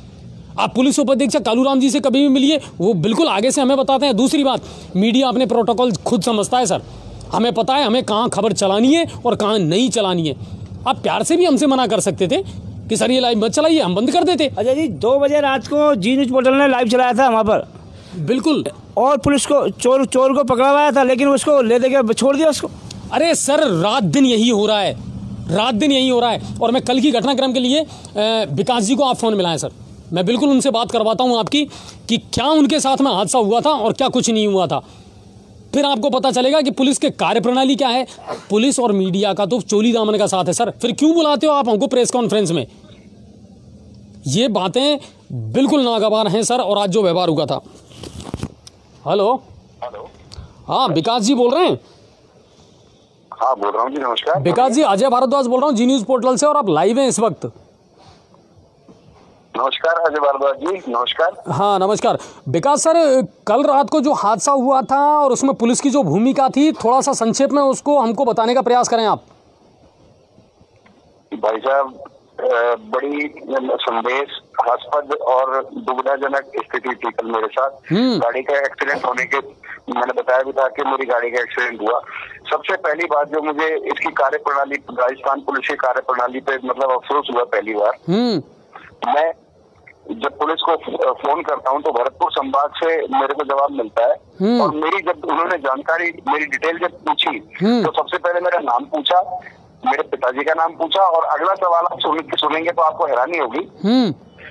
आप पुलिस उपाधीक्षक कालूराम जी से कभी भी मिलिए, वो बिल्कुल आगे से हमें बताते हैं। दूसरी बात, मीडिया अपने प्रोटोकॉल खुद समझता है सर। हमें पता है हमें कहाँ खबर चलानी है और कहाँ नहीं चलानी है। आप प्यार से भी हमसे मना कर सकते थे कि सर ये लाइव मत चलाइए, हम बंद कर देते। अजय जी, 2 बजे रात को जी न्यूज पोर्टल ने लाइव चलाया था वहाँ पर, बिल्कुल, और पुलिस को चोर को पकड़वाया था, लेकिन उसको ले दे के छोड़ दिया उसको। अरे सर, रात दिन यही हो रहा है, रात दिन यही हो रहा है। और मैं कल की घटनाक्रम के लिए विकास जी को आप फ़ोन मिलाएं सर, मैं बिल्कुल उनसे बात करवाता हूँ आपकी कि क्या उनके साथ में हादसा हुआ था और क्या कुछ नहीं हुआ था। फिर आपको पता चलेगा कि पुलिस के कार्यप्रणाली क्या है। पुलिस और मीडिया का तो चोली दामन का साथ है सर। फिर क्यों बुलाते हो आप हमको प्रेस कॉन्फ्रेंस में? ये बातें बिल्कुल नागवार हैं सर। और आज जो व्यवहार हुआ था। हेलो, हाँ विकास जी बोल रहे हैं? हाँ बोल रहा हूँ जी, नमस्कार। विकास जी, अजय भारद्वाज बोल रहा हूँ जी न्यूज पोर्टल से, और आप लाइव हैं इस वक्त। नमस्कार अजय भारद्वाज जी, नमस्कार। हाँ नमस्कार विकास सर, कल रात को जो हादसा हुआ था और उसमें पुलिस की जो भूमिका थी, थोड़ा सा संक्षेप में उसको हमको बताने का प्रयास करें आप। भाई साहब, बड़ी संदेहास्पद और दुविधाजनक स्थिति थी कल मेरे साथ। गाड़ी का एक्सीडेंट होने के मैंने बताया भी था कि मेरी गाड़ी का एक्सीडेंट हुआ। सबसे पहली बात जो मुझे इसकी कार्यप्रणाली, राजस्थान पुलिस की कार्यप्रणाली पे मतलब अफसोस हुआ पहली बार। मैं जब पुलिस को फोन करता हूं तो भरतपुर संभाग से मेरे को जवाब मिलता है, और मेरी जब उन्होंने जानकारी, मेरी डिटेल जब पूछी तो सबसे पहले मेरा नाम पूछा, मेरे पिताजी का नाम पूछा और अगला सवाल आप सुनेंगे तो आपको हैरानी होगी।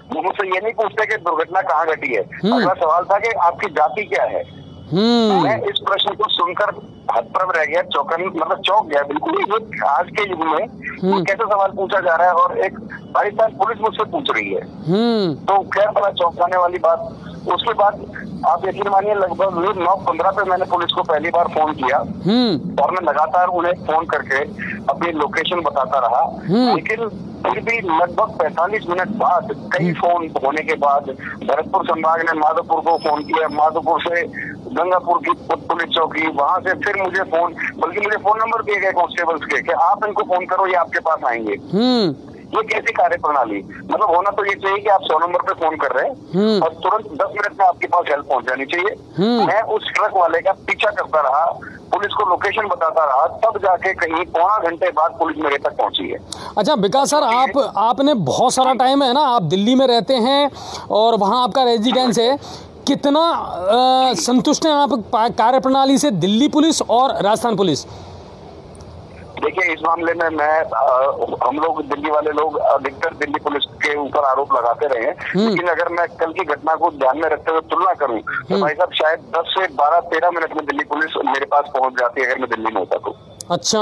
वो मुझसे ये नहीं पूछते कि दुर्घटना कहाँ घटी है, अगला सवाल था कि आपकी जाति क्या है। मैं इस प्रश्न को सुनकर हतप्रभ रह गया, मतलब चौंक गया बिल्कुल। ये आज के युग में कैसे सवाल पूछा जा रहा है और एक पाकिस्तान पुलिस मुझसे पूछ रही है, तो क्या बड़ा चौंकाने वाली बात। उसके बाद आप यकीन मानिए लगभग 9:15 पे मैंने पुलिस को पहली बार फोन किया और मैं लगातार उन्हें फोन करके अपनी लोकेशन बताता रहा, लेकिन फिर भी लगभग 45 मिनट बाद कई फोन होने के बाद भरतपुर संभाग ने माधोपुर को फोन किया, माधोपुर से गंगापुर की पुलिस चौकी, वहां से फिर मुझे फोन, बल्कि मुझे फोन नंबर दिए गए कांस्टेबल्स के कि आप इनको फोन करो, ये आपके पास आएंगे। ये कैसी कार्य प्रणाली, मतलब होना तो ये चाहिए कि आप 100 नंबर पे फोन कर रहे हैं और तुरंत 10 मिनट में आपके पास हेल्प पहुंच जानी चाहिए। मैं उस ट्रक वाले का पीछा करता रहा, पुलिस को लोकेशन बताता रहा, तब जाके कहीं पौना घंटे बाद पुलिस मेरे तक पहुंची है। अच्छा विकास सर, आपने बहुत सारा टाइम है ना, आप दिल्ली में रहते हैं और वहाँ आपका रेजिडेंस है, कितना संतुष्ट हैं आप कार्य प्रणाली से दिल्ली पुलिस और राजस्थान पुलिस? देखिए इस मामले में हम लोग दिल्ली वाले लोग अधिकतर दिल्ली पुलिस के ऊपर आरोप लगाते रहे हैं, लेकिन अगर मैं कल की घटना को ध्यान में रखते हुए तुलना करूं तो भाई साहब शायद 10 से 12-13 मिनट में दिल्ली पुलिस मेरे पास पहुंच जाती है अगर मैं दिल्ली में होता तो। अच्छा।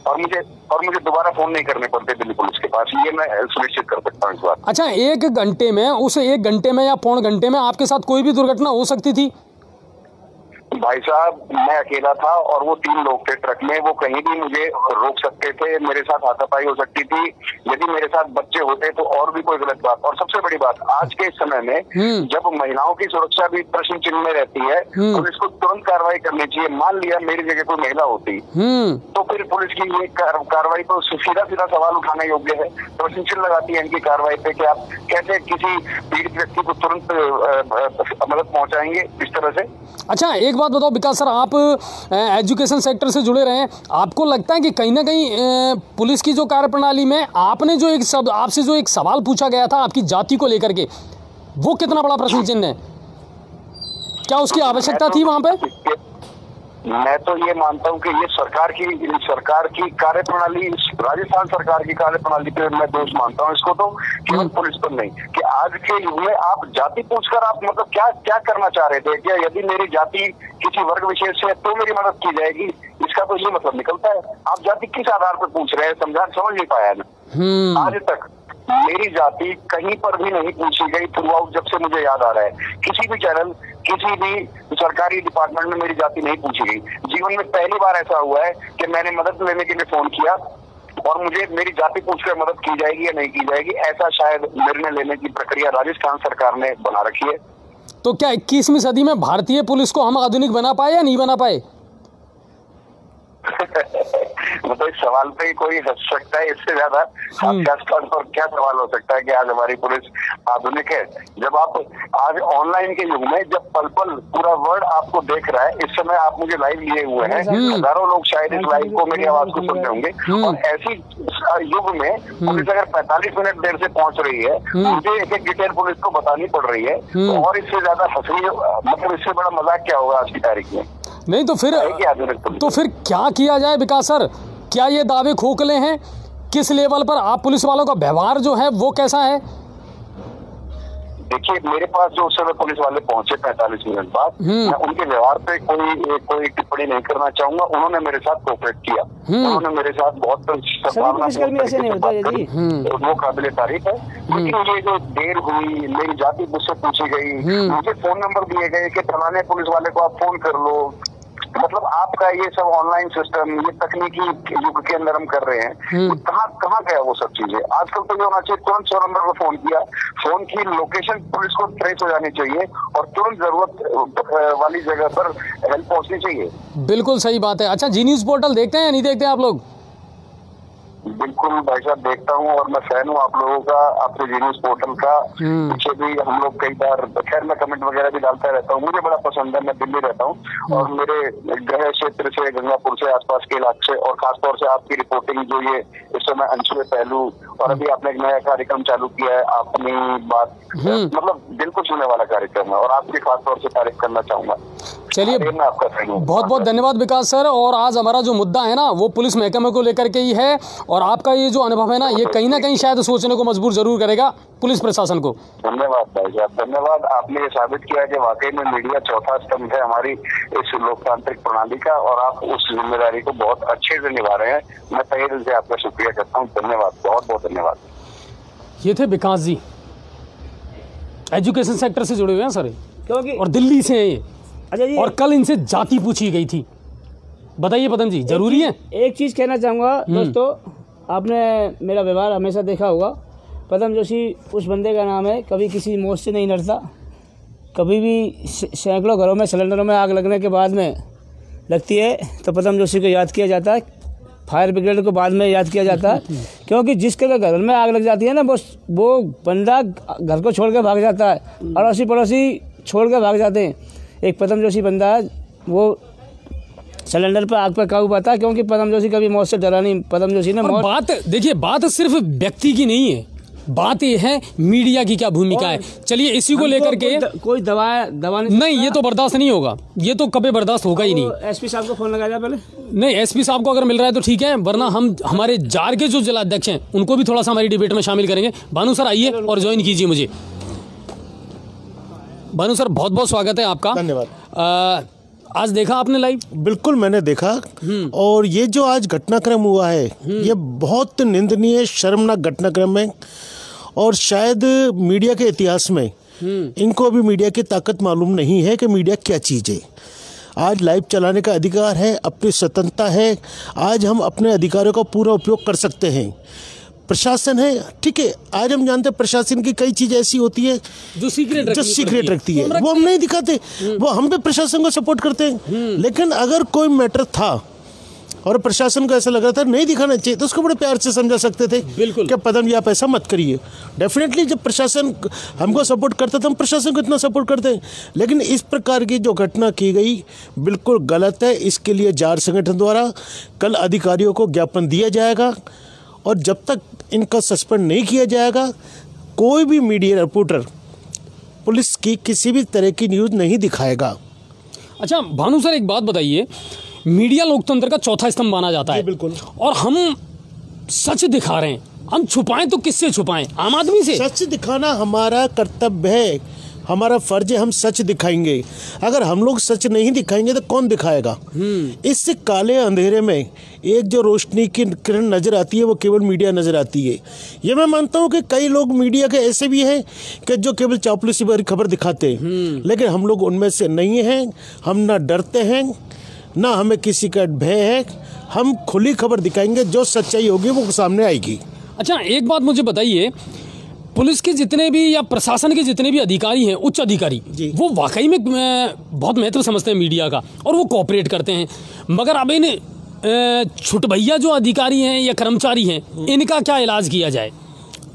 और मुझे दोबारा फोन नहीं करने पड़ते दिल्ली पुलिस के पास, ये मैं सुनिश्चित कर सकता हूँ इस बात। अच्छा, एक घंटे में, उस 1 घंटे में या पौन घंटे में आपके साथ कोई भी दुर्घटना हो सकती थी? भाई साहब मैं अकेला था और वो 3 लोग थे ट्रक में, वो कहीं भी मुझे रोक सकते थे, मेरे साथ हाथापाई हो सकती थी, यदि मेरे साथ बच्चे होते तो और भी कोई गलत बात। और सबसे बड़ी बात, आज के समय में जब महिलाओं की सुरक्षा भी प्रश्न चिन्ह में रहती है तो इसको तुरंत कार्रवाई करनी चाहिए। मान लिया मेरी जगह कोई महिला होती तो फिर पुलिस की ये कार्रवाई तो सीधा सवाल उठाना योग्य है, प्रश्न चिन्ह लगाती है इनकी कार्रवाई पे कि आप कैसे किसी पीड़ित व्यक्ति को तुरंत मदद पहुंचाएंगे इस तरह से। अच्छा एक बात बताओ विकास सर, आप एजुकेशन सेक्टर से जुड़े रहे हैं, आपको लगता है कि कहीं ना कहीं पुलिस की जो कार्यप्रणाली में आपसे जो एक सवाल पूछा गया था आपकी जाति को लेकर के, वो कितना बड़ा प्रश्न चिन्ह है? क्या उसकी आवश्यकता थी वहां पे? मैं तो ये मानता हूँ कि ये सरकार की कार्यप्रणाली, राजस्थान सरकार की कार्यप्रणाली पे मैं दोष मानता हूँ इसको, तो केवल पुलिस पर नहीं। कि आज के युग में आप जाति पूछकर आप मतलब क्या करना चाह रहे थे? क्या यदि मेरी जाति किसी वर्ग विशेष से तो मेरी मदद की जाएगी, इसका तो ये मतलब निकलता है। आप जाति किस आधार पर पूछ रहे हैं, समझ नहीं पाया मैं। आज तक मेरी जाति कहीं पर भी नहीं पूछी गई थ्रू आउट, जब से मुझे याद आ रहा है किसी भी चैनल, किसी भी सरकारी डिपार्टमेंट में मेरी जाति नहीं पूछी गई। जीवन में पहली बार ऐसा हुआ है कि मैंने मदद लेने के लिए फोन किया और मुझे मेरी जाति पूछकर मदद की जाएगी या नहीं की जाएगी, ऐसा शायद निर्णय लेने की प्रक्रिया राजस्थान सरकार ने बना रखी है। तो क्या 21वीं सदी में भारतीय पुलिस को हम आधुनिक बना पाए या नहीं बना पाए? मतलब इस सवाल पे कोई हंस सकता है, इससे ज्यादा और क्या सवाल हो सकता है कि आज हमारी पुलिस आधुनिक है? जब आप आज ऑनलाइन के युग में जब पल पल पूरा वर्ल्ड आपको देख रहा है, इस समय आप मुझे लाइव लिए हुए हैं, हजारों लोग शायद इस लाइव को, मेरी आवाज को सुन रहे होंगे, और ऐसी युग में पुलिस अगर 45 मिनट देर से पहुंच रही है, मुझे एक डिटेल पुलिस को बतानी पड़ रही है, और इससे ज्यादा हंसी, मतलब इससे बड़ा मजाक क्या होगा आज की तारीख में? नहीं तो फिर क्या किया जाए विकास सर? क्या ये दावे खोखले हैं? किस लेवल पर आप पुलिस वालों का व्यवहार जो है वो कैसा है? देखिए मेरे पास जो उस समय पुलिस वाले पहुंचे 45 मिनट बाद, मैं उनके व्यवहार पे कोई टिप्पणी नहीं करना चाहूंगा। उन्होंने मेरे साथ कोऑपरेट किया, उन्होंने मेरे साथ बहुत वो काबिले तारीफ है। लेकिन ये जो देर हुई, मेरी जाति मुझसे पूछी गई, मुझे फोन नंबर दिए गए कि फलाने पुलिस वाले को आप फोन कर लो, मतलब आपका ये सब ऑनलाइन सिस्टम, ये तकनीकी युग के अंदर हम कर रहे हैं, कहाँ गया वो सब चीजें? आजकल तो ये होना चाहिए तुरंत 100 नंबर पर फोन किया, फोन की लोकेशन पुलिस को ट्रेस हो जानी चाहिए और तुरंत जरूरत वाली जगह पर हेल्प पहुंचनी चाहिए। बिल्कुल सही बात है। अच्छा जी न्यूज पोर्टल देखते हैं या नहीं देखते आप लोग? बिल्कुल भाई साहब देखता हूँ और मैं फैन हूँ आप लोगों का, आपके जी न्यूज पोर्टल का। पीछे भी हम लोग कई बार, खैर मैं कमेंट वगैरह भी डालता रहता हूँ, मुझे बड़ा पसंद है। मैं दिल्ली रहता हूँ और मेरे गृह क्षेत्र से, गंगापुर से, आसपास के इलाके से, और खासतौर से आपकी रिपोर्टिंग जो ये इस समय अनछुए पहलू, और अभी आपने एक नया कार्यक्रम चालू किया है, अपनी बात, मतलब दिल को छूने वाला कार्यक्रम है और आपकी खासतौर से तारीफ करना चाहूंगा। चलिए, मैं आपका बहुत बहुत धन्यवाद विकास सर। और आज हमारा जो मुद्दा है ना वो पुलिस महकमे को लेकर के ही है, और आपका ये जो अनुभव है ना ये कहीं ना कहीं शायद सोचने को मजबूर जरूर करेगा पुलिस प्रशासन को। धन्यवाद भाई साहब, धन्यवाद। आपने ये साबित किया कि वाकई में मीडिया चौथा स्तंभ है हमारी इस लोकतांत्रिक प्रणाली का, और आप उस जिम्मेदारी को बहुत अच्छे से निभा रहे हैं। मैं तहे दिल से आपका शुक्रिया करता हूँ। धन्यवाद, बहुत बहुत धन्यवाद। ये थे विकास जी, एजुकेशन सेक्टर से जुड़े हुए हैं सर, क्योंकि और दिल्ली से हैं ये। अच्छा जी, और कल इनसे जाति पूछी गई थी। बताइए पदम जी, जरूरी है? एक चीज़ कहना चाहूँगा दोस्तों, आपने मेरा व्यवहार हमेशा देखा होगा। पदम जोशी उस बंदे का नाम है, कभी किसी मौत से नहीं डरता। कभी भी सैकड़ों घरों में सिलेंडरों में आग लगने के बाद में लगती है तो पदम जोशी को याद किया जाता है, फायर ब्रिगेड को बाद में याद किया जाता है। क्योंकि जिसके घर में आग लग जाती है ना वो बंदा घर को छोड़ के भाग जाता है, अड़ोसी पड़ोसी छोड़ के भाग जाते हैं। एक पदम जोशी बंदा है, वो सिलेंडर पर आग पर काबू पाता है, क्योंकि पदम जोशी कभी मौत से डरा नहीं। पदम जोशी ने मौत, बात देखिए, बात सिर्फ व्यक्ति की नहीं है, बात ये है मीडिया की क्या भूमिका है। चलिए इसी को लेकर के कोई दवा नहीं, ये तो बर्दाश्त नहीं होगा, ये तो कभी बर्दाश्त होगा ही नहीं। एसपी साहब को फोन लगाया पहले। नहीं, एसपी साहब को अगर मिल रहा है तो ठीक है, वरना हम हमारे जार के जो जिलाध्यक्ष हैं उनको भी थोड़ा सा हमारी डिबेट में शामिल करेंगे। भानु सर आइए और ज्वाइन कीजिए मुझे। भानु सर बहुत बहुत स्वागत है आपका। धन्यवाद। आज देखा आपने लाइव? बिल्कुल मैंने देखा, और ये जो आज घटनाक्रम हुआ है ये बहुत निंदनीय शर्मनाक घटनाक्रम है, और शायद मीडिया के इतिहास में इनको अभी मीडिया की ताकत मालूम नहीं है कि मीडिया क्या चीज़ है। आज लाइव चलाने का अधिकार है, अपनी स्वतंत्रता है, आज हम अपने अधिकारों का पूरा उपयोग कर सकते हैं। प्रशासन है, ठीक है, आज हम जानते हैं प्रशासन की कई चीज़ ऐसी होती है जो सीक्रेट रखती है, वो हम नहीं दिखाते, वो हम पे प्रशासन को सपोर्ट करते हैं। लेकिन अगर कोई मैटर था और प्रशासन को ऐसा लग रहा था नहीं दिखाना चाहिए, तो उसको बड़े प्यार से समझा सकते थे। बिल्कुल, क्या पदम जी आप ऐसा मत करिए। डेफिनेटली जब प्रशासन हमको सपोर्ट करता था, हम प्रशासन को इतना सपोर्ट करते हैं। लेकिन इस प्रकार की जो घटना की गई बिल्कुल गलत है। इसके लिए जार संगठन द्वारा कल अधिकारियों को ज्ञापन दिया जाएगा, और जब तक इनका सस्पेंड नहीं किया जाएगा कोई भी मीडिया रिपोर्टर पुलिस की किसी भी तरह की न्यूज़ नहीं दिखाएगा। अच्छा भानु सर, एक बात बताइए, मीडिया लोकतंत्र का चौथा स्तंभ माना जाता है। बिल्कुल। और हम सच दिखा रहे हैं, हम छुपाएं तो किससे छुपाएं? आम आदमी से। सच दिखाना हमारा कर्तव्य है, हमारा फर्ज है, हम सच दिखाएंगे। अगर हम लोग सच नहीं दिखाएंगे तो कौन दिखाएगा? इस काले अंधेरे में एक जो रोशनी की किरण नजर आती है वो केवल मीडिया नजर आती है। ये मैं मानता हूँ कि कई लोग मीडिया के ऐसे भी हैं कि जो केवल चापलूसी भरी खबर दिखाते हैं, लेकिन हम लोग उनमें से नहीं हैं। हम ना डरते हैं, ना हमें किसी का भय है। हम खुली खबर दिखाएंगे, जो सच्चाई होगी वो सामने आएगी। अच्छा एक बात मुझे बताइए, पुलिस के जितने भी या प्रशासन के जितने भी अधिकारी हैं, उच्च अधिकारी, वो वाकई में बहुत महत्व समझते हैं मीडिया का, और वो कोऑपरेट करते हैं। मगर अब इन छुटभैया जो अधिकारी हैं या कर्मचारी हैं, इनका क्या इलाज किया जाए?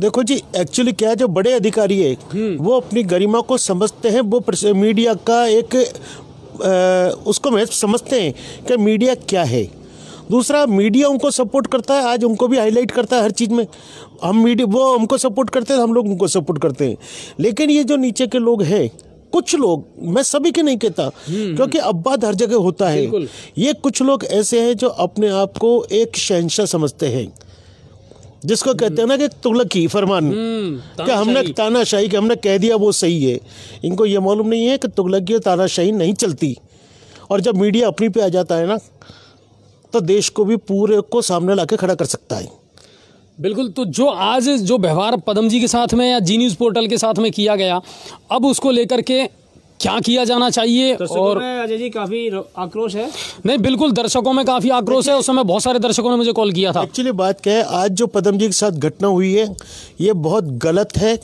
देखो जी, एक्चुअली क्या है, जो बड़े अधिकारी है वो अपनी गरिमा को समझते हैं, वो मीडिया का एक उसको महत्व समझते हैं कि मीडिया क्या है। दूसरा, मीडिया उनको सपोर्ट करता है, आज उनको भी हाईलाइट करता है हर चीज़ में। हम मीडिया, वो हमको सपोर्ट करते हैं, हम लोग उनको सपोर्ट करते हैं। लेकिन ये जो नीचे के लोग हैं, कुछ लोग, मैं सभी के नहीं कहता क्योंकि अपवाद हर जगह होता है, ये कुछ लोग ऐसे हैं जो अपने आप को एक शहंशाह समझते हैं, जिसको कहते हैं ना कि तुगलकी फरमान, कि हमने तानाशाही कि हमने कह दिया वो सही है। इनको ये मालूम नहीं है कि तुगलकी और तानाशाही नहीं चलती, और जब मीडिया अपनी पे आ जाता है ना तो देश को भी पूरे को सामने लाके खड़ा कर सकता है। बिल्कुल। तो जो आज जो व्यवहार पदम जी के साथ में या जी न्यूज़ पोर्टल के साथ में किया गया, अब उसको लेकर के क्या किया जाना चाहिए? और अजय जी काफी आक्रोश है। नहीं, बिल्कुल दर्शकों में काफी आक्रोश है। उस समय बहुत सारे दर्शकों ने मुझे कॉल किया था। एक्चुअली बात क्या है, आज जो पदम जी के साथ घटना हुई है ये बहुत गलत है।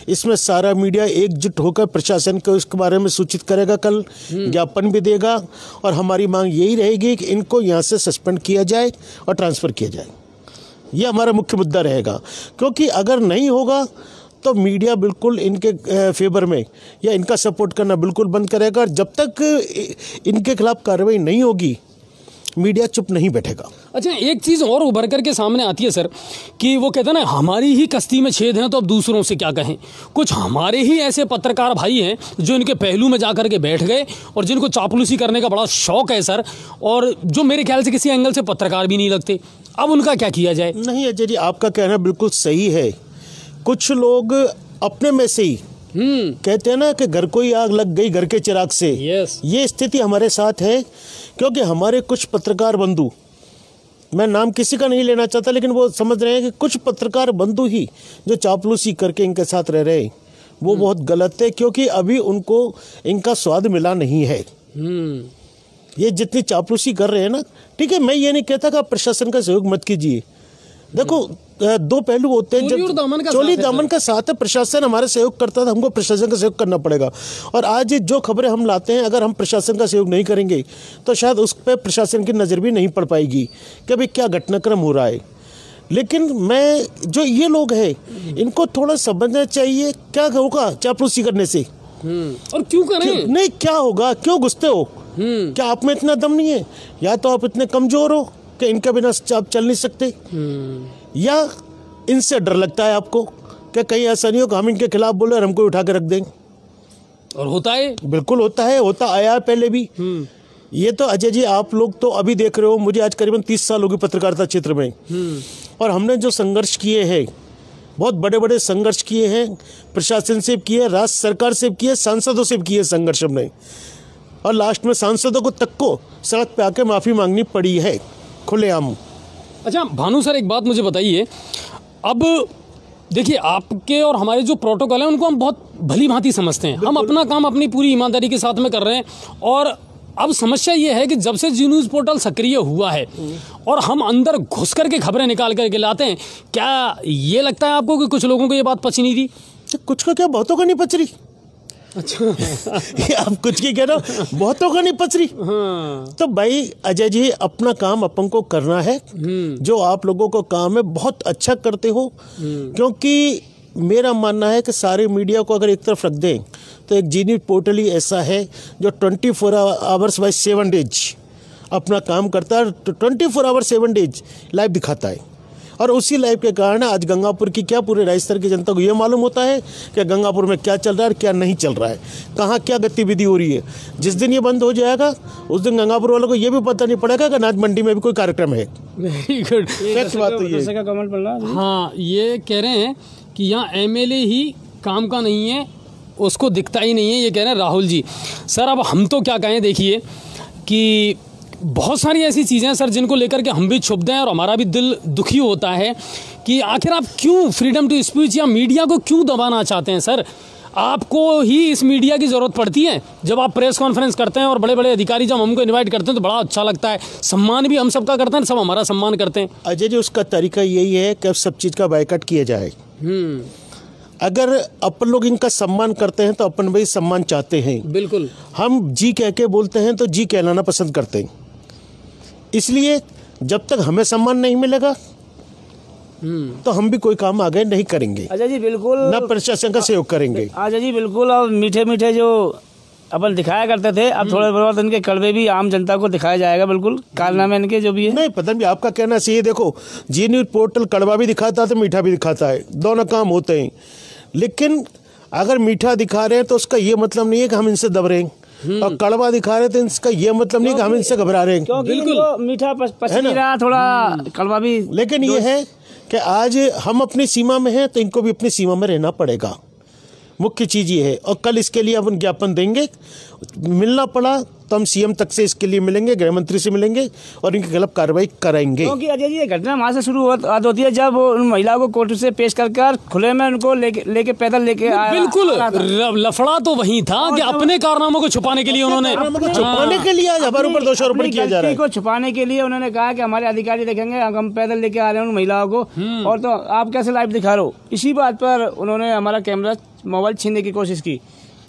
इसमें सारा मीडिया एकजुट होकर प्रशासन को इसके बारे में सूचित करेगा, कल ज्ञापन भी देगा, और हमारी मांग यही रहेगी कि इनको यहाँ से सस्पेंड किया जाए और ट्रांसफ़र किया जाए। ये हमारा मुख्य मुद्दा रहेगा, क्योंकि अगर नहीं होगा तो मीडिया बिल्कुल इनके फेवर में या इनका सपोर्ट करना बिल्कुल बंद करेगा। और जब तक इनके खिलाफ कार्रवाई नहीं होगी मीडिया चुप नहीं बैठेगा। अच्छा, एक चीज़ और उभर करके सामने आती है सर कि वो कहते हैं ना, हमारी ही कश्ती में छेद हैं तो अब दूसरों से क्या कहें। कुछ हमारे ही ऐसे पत्रकार भाई हैं जो इनके पहलू में जा करके बैठ गए और जिनको चापलूसी करने का बड़ा शौक है सर, और जो मेरे ख्याल से किसी एंगल से पत्रकार भी नहीं लगते। अब उनका क्या किया जाए? नहीं अजय जी, आपका कहना बिल्कुल सही है। कुछ लोग अपने में से ही कहते हैं ना कि घर को ही आग लग गई घर के चिराग से। ये स्थिति हमारे साथ है, क्योंकि हमारे कुछ पत्रकार बंधु, मैं नाम किसी का नहीं लेना चाहता, लेकिन वो समझ रहे हैं कि कुछ पत्रकार बंधु ही जो चापलूसी करके इनके साथ रह रहे हैं, वो बहुत गलत है, क्योंकि अभी उनको इनका स्वाद मिला नहीं है। ये जितनी चापलूसी कर रहे हैं ना, ठीक है, मैं ये नहीं कहता कि आप प्रशासन का सहयोग मत कीजिए। देखो, दो पहलू होते हैं। जब चोली दामन का साथ है, प्रशासन हमारा सहयोग करता है, हमको प्रशासन का सहयोग करना पड़ेगा। और आज जो खबरें हम लाते हैं, अगर हम प्रशासन का सहयोग नहीं करेंगे तो शायद उस पर प्रशासन की नज़र भी नहीं पड़ पाएगी कि भाई क्या घटनाक्रम हो रहा है। लेकिन मैं, जो ये लोग हैं, इनको थोड़ा समझना चाहिए क्या होगा चापलूसी करने से, और क्यों करें? नहीं, क्या होगा, क्यों घुसते हो? क्या आप में इतना दम नहीं है? या तो आप इतने कमजोर हो कि इनके बिना आप चल नहीं सकते, या इनसे डर लगता है आपको कि कहीं ऐसा नहीं हो कि हम इनके खिलाफ बोले और हमको उठा के रख देंगे। और होता है, बिल्कुल होता है, होता आया पहले भी। ये तो अजय जी, आप लोग तो अभी देख रहे हो, मुझे आज करीबन 30 साल हो गए पत्रकारिता क्षेत्र में, और हमने जो संघर्ष किए हैं, बहुत बड़े बड़े संघर्ष किए हैं, प्रशासन से किए, राज्य सरकार से किए, सांसदों से किए संघर्ष हमने, और लास्ट में सांसदों को तक को सड़क पे आके माफ़ी मांगनी पड़ी है खुलेआम। अच्छा भानु सर, एक बात मुझे बताइए, अब देखिए आपके और हमारे जो प्रोटोकॉल हैं उनको हम बहुत भली भांति समझते हैं, हम अपना काम अपनी पूरी ईमानदारी के साथ में कर रहे हैं। और अब समस्या ये है कि जब से जी न्यूज़ पोर्टल सक्रिय हुआ है और हम अंदर घुस करके खबरें निकाल करके लाते हैं, क्या ये लगता है आपको कि कुछ लोगों को ये बात पची नहीं थी? कुछ का क्या, बहुतों का नहीं पच रही। अच्छा ये आप कुछ की कह रहे हो, बहुतों का नहीं पच रही। हाँ। तो भाई अजय जी, अपना काम अपन को करना है, जो आप लोगों को काम है बहुत अच्छा करते हो, क्योंकि मेरा मानना है कि सारे मीडिया को अगर एक तरफ रख दें तो एक जी न्यूज़ पोर्टल ही ऐसा है जो 24 आवर्स बाय 7 डेज अपना काम करता है, 24 आवर 7 डेज लाइव दिखाता है। और उसी लाइव के कारण आज गंगापुर की क्या, पूरे राजस्थान की जनता को ये मालूम होता है कि गंगापुर में क्या चल रहा है और क्या नहीं चल रहा है, कहाँ क्या गतिविधि हो रही है। जिस दिन ये बंद हो जाएगा उस दिन गंगापुर वालों को ये भी पता नहीं पड़ेगा कि अनाज मंडी में भी कोई कार्यक्रम है। वेरी गुड, सच बात तो ये कमेंट पढ़ रहा। हाँ, ये कह रहे हैं कि यहाँ एमएलए ही काम का नहीं है, उसको दिखता ही नहीं है, ये कह रहे हैं राहुल जी। सर अब हम तो क्या कहें, देखिए कि बहुत सारी ऐसी चीज़ें हैं सर जिनको लेकर के हम भी क्षुब्ध हैं और हमारा भी दिल दुखी होता है कि आखिर आप क्यों फ्रीडम टू स्पीच या मीडिया को क्यों दबाना चाहते हैं। सर आपको ही इस मीडिया की ज़रूरत पड़ती है। जब आप प्रेस कॉन्फ्रेंस करते हैं और बड़े बड़े अधिकारी जब हमको इनवाइट करते हैं तो बड़ा अच्छा लगता है, सम्मान भी हम सबका करते हैं, सब हमारा सम्मान करते हैं। अजय जी, उसका तरीका यही है कि अब सब चीज़ का बायकॉट किया जाए। अगर अपन लोग इनका सम्मान करते हैं तो अपन भी सम्मान चाहते हैं। बिल्कुल, हम जी कह के बोलते हैं तो जी कहलाना पसंद करते हैं, इसलिए जब तक हमें सम्मान नहीं मिलेगा तो हम भी कोई काम आगे नहीं करेंगे। अजय जी बिल्कुल, न प्रशासन का सहयोग करेंगे। अजय जी बिल्कुल, और मीठे मीठे जो अपन दिखाया करते थे, अब थोड़े बहुत इनके कड़वे भी आम जनता को दिखाया जाएगा। बिल्कुल, कारनामे इनके जो भी है। नहीं पता भी, आपका कहना सही है। देखो, जी न्यूज़ पोर्टल कड़वा भी दिखाता है तो मीठा भी दिखाता है, दोनों काम होते हैं। लेकिन अगर मीठा दिखा रहे हैं तो उसका ये मतलब नहीं है कि हम इनसे दब रहे हैं, और कड़वा दिखा रहे थे इसका ये मतलब नहीं कि हम इनसे घबरा रहे हैं। बिल्कुल, मीठा पसंद रहा, थोड़ा कड़वा भी। लेकिन ये है कि आज हम अपनी सीमा में हैं तो इनको भी अपनी सीमा में रहना पड़ेगा, मुख्य चीज़ ये है। और कल इसके लिए अपन ज्ञापन देंगे, मिलना पड़ा तो हम सीएम तक से इसके लिए मिलेंगे, गृह मंत्री से मिलेंगे और इनके खिलाफ कार्रवाई कराएंगे। क्योंकि अजय जी ये घटना वहाँ से शुरू होती है जब उन महिलाओं को कोर्ट से पेश कर खुले में उनको लेके पैदल लेके आया। बिल्कुल, लफड़ा तो वही था कि अपने कारनामों को छुपाने के लिए उन्होंने छुपाने के लिए हमारे ऊपर दोषारोपण किया जा रहा है। को छुपाने के लिए उन्होंने कहा कि हमारे अधिकारी देखेंगे, हम पैदल लेके आ रहे हैं उन महिलाओं को, और तो आप कैसे लाइव दिखा रहे हो। इसी बात पर उन्होंने हमारा कैमरा मोबाइल छीनने की कोशिश की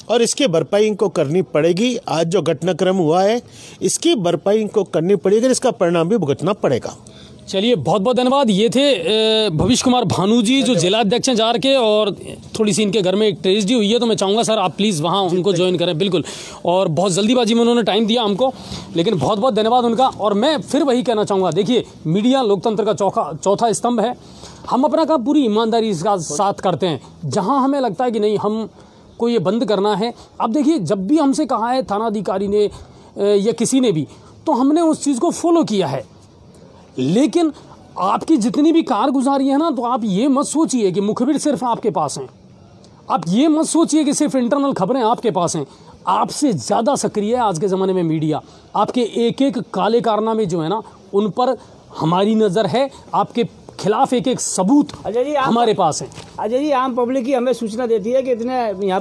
और इसकी भरपाई इनको करनी पड़ेगी। आज जो घटनाक्रम हुआ है इसकी भरपाई इनको करनी पड़ेगी, इसका परिणाम भी भुगतना पड़ेगा। चलिए बहुत बहुत धन्यवाद। ये थे भविष्य कुमार भानु जी जो जिला अध्यक्ष हैं जार के, और थोड़ी सी इनके घर में एक ट्रेजेडी हुई है, तो मैं चाहूँगा सर आप प्लीज़ वहाँ उनको ज्वाइन करें। बिल्कुल, और बहुत जल्दीबाजी में उन्होंने टाइम दिया हमको, लेकिन बहुत बहुत धन्यवाद उनका। और मैं फिर वही कहना चाहूँगा, देखिए मीडिया लोकतंत्र का चौथा स्तंभ है। हम अपना काम पूरी ईमानदारी इसका साथ करते हैं। जहाँ हमें लगता है कि नहीं हमको ये बंद करना है, अब देखिए जब भी हमसे कहा है थानाधिकारी ने या किसी ने भी, तो हमने उस चीज़ को फॉलो किया है। लेकिन आपकी जितनी भी कारगुजारी है ना, तो आप ये मत सोचिए कि मुखबिर सिर्फ आपके पास हैं, आप ये मत सोचिए कि सिर्फ इंटरनल खबरें आपके पास हैं। आपसे ज़्यादा सक्रिय है आज के ज़माने में मीडिया। आपके एक एक काले कारनामे जो है ना, उन पर हमारी नज़र है, आपके खिलाफ एक एक सबूत अजय जी हमारे पास है। अजय जी, आम पब्लिक की हमें सूचना देती है कि इतने यहाँ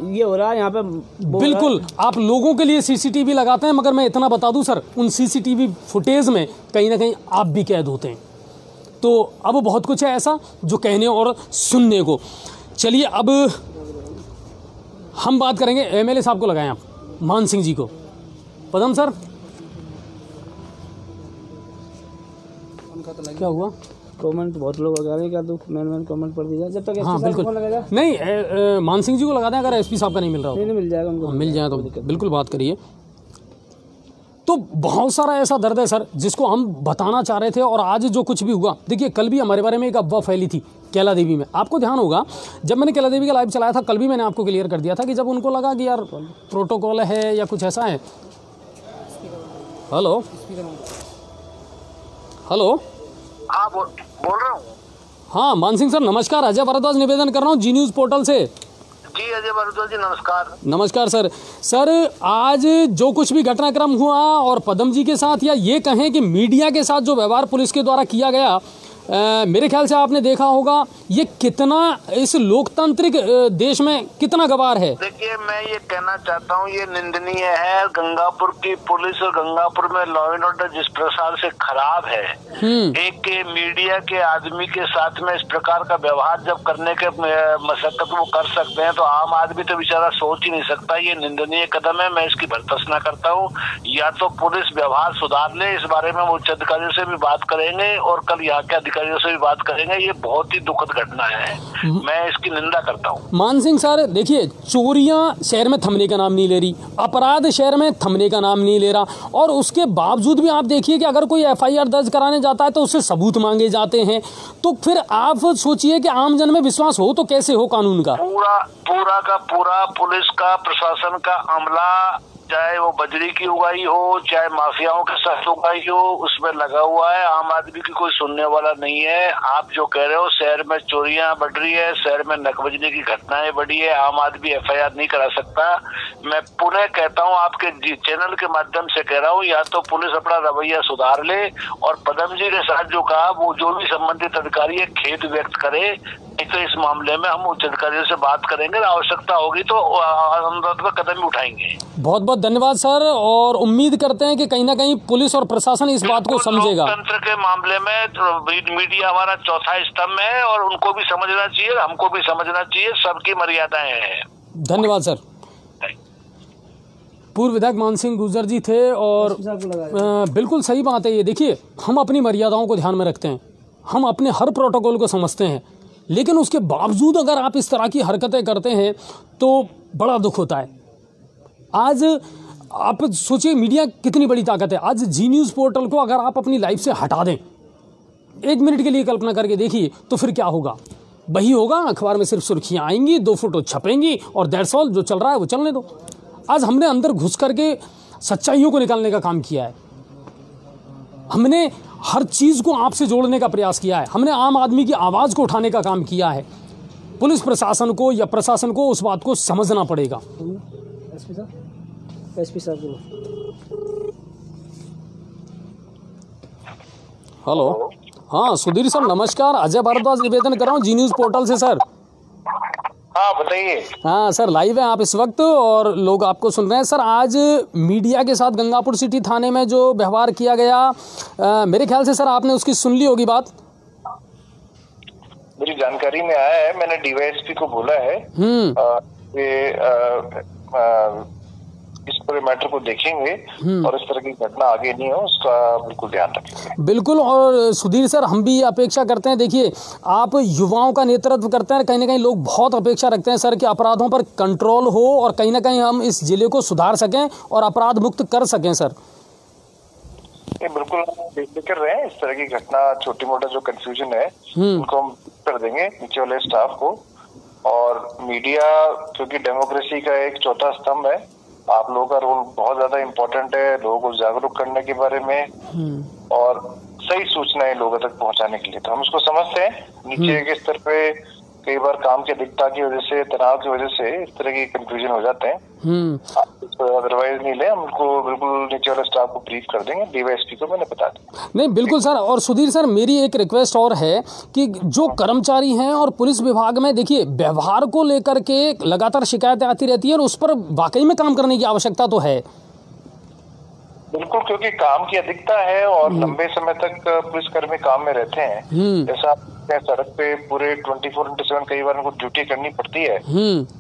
ये हो रहा है, यहाँ पे बिल्कुल आप लोगों के लिए सीसीटीवी लगाते हैं, मगर मैं इतना बता दूं सर, उन सीसीटीवी फुटेज में कहीं ना कहीं आप भी कैद होते हैं। तो अब बहुत कुछ है ऐसा जो कहने और सुनने को। चलिए अब हम बात करेंगे, एमएलए साहब को लगाएं आप, मान सिंह जी को। पदम सर क्या हुआ? कमेंट बहुत लोग लगा रहे हैं, क्या तो मैन कमेंट पढ़ दीजिए जब तक हाँ बिल्कुल नहीं, मान सिंह जी को लगाते हैं, अगर एसपी साहब का नहीं मिल रहा हो नहीं मिल जाएगा उनको, मिल जाए तो बिल्कुल बात करिए। तो बहुत सारा ऐसा दर्द है सर जिसको हम बताना चाह रहे थे, और आज जो कुछ भी हुआ, देखिए कल भी हमारे बारे में एक अफवाह फैली थी कैला देवी में। आपको ध्यान होगा जब मैंने कैला देवी का लाइव चलाया था, कल भी मैंने आपको क्लियर कर दिया था कि जब उनको लगा कि यार प्रोटोकॉल है या कुछ ऐसा है। हेलो हेलो, हाँ बोल रहा हूँ। हाँ मान सिंह सर नमस्कार, अजय भारद्वाज निवेदन कर रहा हूँ जी न्यूज़ पोर्टल से। जी अजय भारद्वाज जी नमस्कार। नमस्कार सर। सर आज जो कुछ भी घटनाक्रम हुआ और पदम जी के साथ, या ये कहें कि मीडिया के साथ जो व्यवहार पुलिस के द्वारा किया गया, मेरे ख्याल से आपने देखा होगा ये कितना इस लोकतांत्रिक देश में कितना गवार है। देखिए मैं ये कहना चाहता हूँ, ये निंदनीय है। गंगापुर की पुलिस और गंगापुर में लॉ एंड ऑर्डर जिस प्रकार से खराब है, एक मीडिया के आदमी के साथ में इस प्रकार का व्यवहार जब करने के मशक्कत वो कर सकते हैं, तो आम आदमी तो बेचारा सोच ही नहीं सकता। ये निंदनीय कदम है, मैं इसकी भर्त्सना करता हूँ। या तो पुलिस व्यवहार सुधार ले, इस बारे में उच्च अधिकारियों से भी बात करेंगे और कल यहाँ के अधिकारियों से भी बात करेंगे। ये बहुत ही दुखद घटना है, मैं इसकी निंदा करता हूँ। मान सिंह सर देखिए, चोरियां शहर में थमने का नाम नहीं ले रही, अपराध शहर में थमने का नाम नहीं ले रहा, और उसके बावजूद भी आप देखिए कि अगर कोई एफआईआर दर्ज कराने जाता है तो उससे सबूत मांगे जाते हैं। तो फिर आप सोचिए कि आम जन में विश्वास हो तो कैसे हो कानून का? पूरा का पूरा पुलिस का, प्रशासन का अमला, चाहे वो बजरी की उगाई हो, चाहे माफियाओं के साथ उगाई हो, उसमें लगा हुआ है। आम आदमी की कोई सुनने वाला नहीं है। आप जो कह रहे हो शहर में चोरियां बढ़ रही है, शहर में नकबजनी की घटनाएं बढ़ी है, आम आदमी एफआईआर नहीं करा सकता। मैं पुनः कहता हूं, आपके चैनल के माध्यम से कह रहा हूं, या तो पुलिस अपना रवैया सुधार ले, और पदम जी के साथ जो कहा वो जो भी संबंधित अधिकारी है खेद व्यक्त करे। तो इस मामले में हम उच्च अधिकारियों से बात करेंगे, आवश्यकता होगी तो कदम भी उठाएंगे। बहुत बहुत धन्यवाद सर, और उम्मीद करते हैं कि कहीं ना कहीं पुलिस और प्रशासन इस बात को समझेगा। लोकतंत्र के मामले में तो मीडिया हमारा चौथा स्तंभ है, और उनको भी समझना चाहिए, हमको भी समझना चाहिए, सबकी मर्यादाएं हैं। धन्यवाद सर। पूर्व विधायक मान सिंह गुर्जर जी थे, और बिल्कुल सही बात है ये। देखिए हम अपनी मर्यादाओं को ध्यान में रखते हैं, हम अपने हर प्रोटोकॉल को समझते हैं, लेकिन उसके बावजूद अगर आप इस तरह की हरकतें करते हैं तो बड़ा दुख होता है। आज आप सोचिए मीडिया कितनी बड़ी ताकत है। आज जी न्यूज़ पोर्टल को अगर आप अपनी लाइफ से हटा दें, 1 मिनट के लिए कल्पना करके देखिए, तो फिर क्या होगा? वही होगा, अखबार में सिर्फ सुर्खियां आएंगी, 2 फोटो छपेंगी, और दैट्स ऑल। जो चल रहा है वो चलने दो। आज हमने अंदर घुस करके सच्चाइयों को निकालने का काम किया है। हमने हर चीज़ को आपसे जोड़ने का प्रयास किया है। हमने आम आदमी की आवाज़ को उठाने का काम किया है। पुलिस प्रशासन को या प्रशासन को उस बात को समझना पड़ेगा। एसपी साहब हेलो, हाँ सुधीर सर नमस्कार, अजय भारद्वाज निवेदन कर रहा हूँ जी न्यूज़ पोर्टल से सर। हाँ बताइए। हाँ सर, लाइव है आप इस वक्त और लोग आपको सुन रहे हैं। सर आज मीडिया के साथ गंगापुर सिटी थाने में जो व्यवहार किया गया, मेरे ख्याल से सर आपने उसकी सुन ली होगी बात। मेरी जानकारी में आया है, मैंने डीवाईएसपी को बोला है इस पूरे मैटर को देखेंगे और इस तरह की घटना आगे नहीं हो उसका बिल्कुल ध्यान रखेंगे। बिल्कुल। और सुधीर सर, हम भी अपेक्षा करते हैं, देखिए आप युवाओं का नेतृत्व करते हैं, कहीं ना कहीं लोग बहुत अपेक्षा रखते हैं सर कि अपराधों पर कंट्रोल हो और कहीं ना कहीं हम इस जिले को सुधार सकें और अपराध मुक्त कर सकें सर। ये बिल्कुल बेफिक्र रहे हैं, इस तरह की घटना छोटी मोटा जो कंफ्यूजन है उनको हम कर देंगे नीचे वाले स्टाफ को। और मीडिया क्योंकि डेमोक्रेसी का एक चौथा स्तंभ है, आप लोगों का रोल बहुत ज्यादा इम्पोर्टेंट है लोगों को जागरूक करने के बारे में और सही सूचनाएं लोगों तक पहुंचाने के लिए। तो हम उसको समझते हैं, नीचे के स्तर पे कई बार काम की अधिकता की वजह से, तनाव की वजह से इस तरह की कंफ्यूजन हो जाते हैं। अदरवाइज नहीं ले, हम उनको बिल्कुल नीचे वाले स्टाफ को ब्रीफ कर देंगे, डीवाईएसपी को मैंने बता दिया। नहीं बिल्कुल सर। और सुधीर सर, मेरी एक रिक्वेस्ट और है कि जो कर्मचारी हैं और पुलिस विभाग में देखिए व्यवहार को लेकर के लगातार शिकायतें आती रहती है और उस पर वाकई में काम करने की आवश्यकता तो है। बिल्कुल, क्योंकि काम की अधिकता है और लंबे समय तक पुलिसकर्मी काम में रहते हैं। जैसा सड़क पे पूरे 24/7 कई बार उनको ड्यूटी करनी पड़ती है,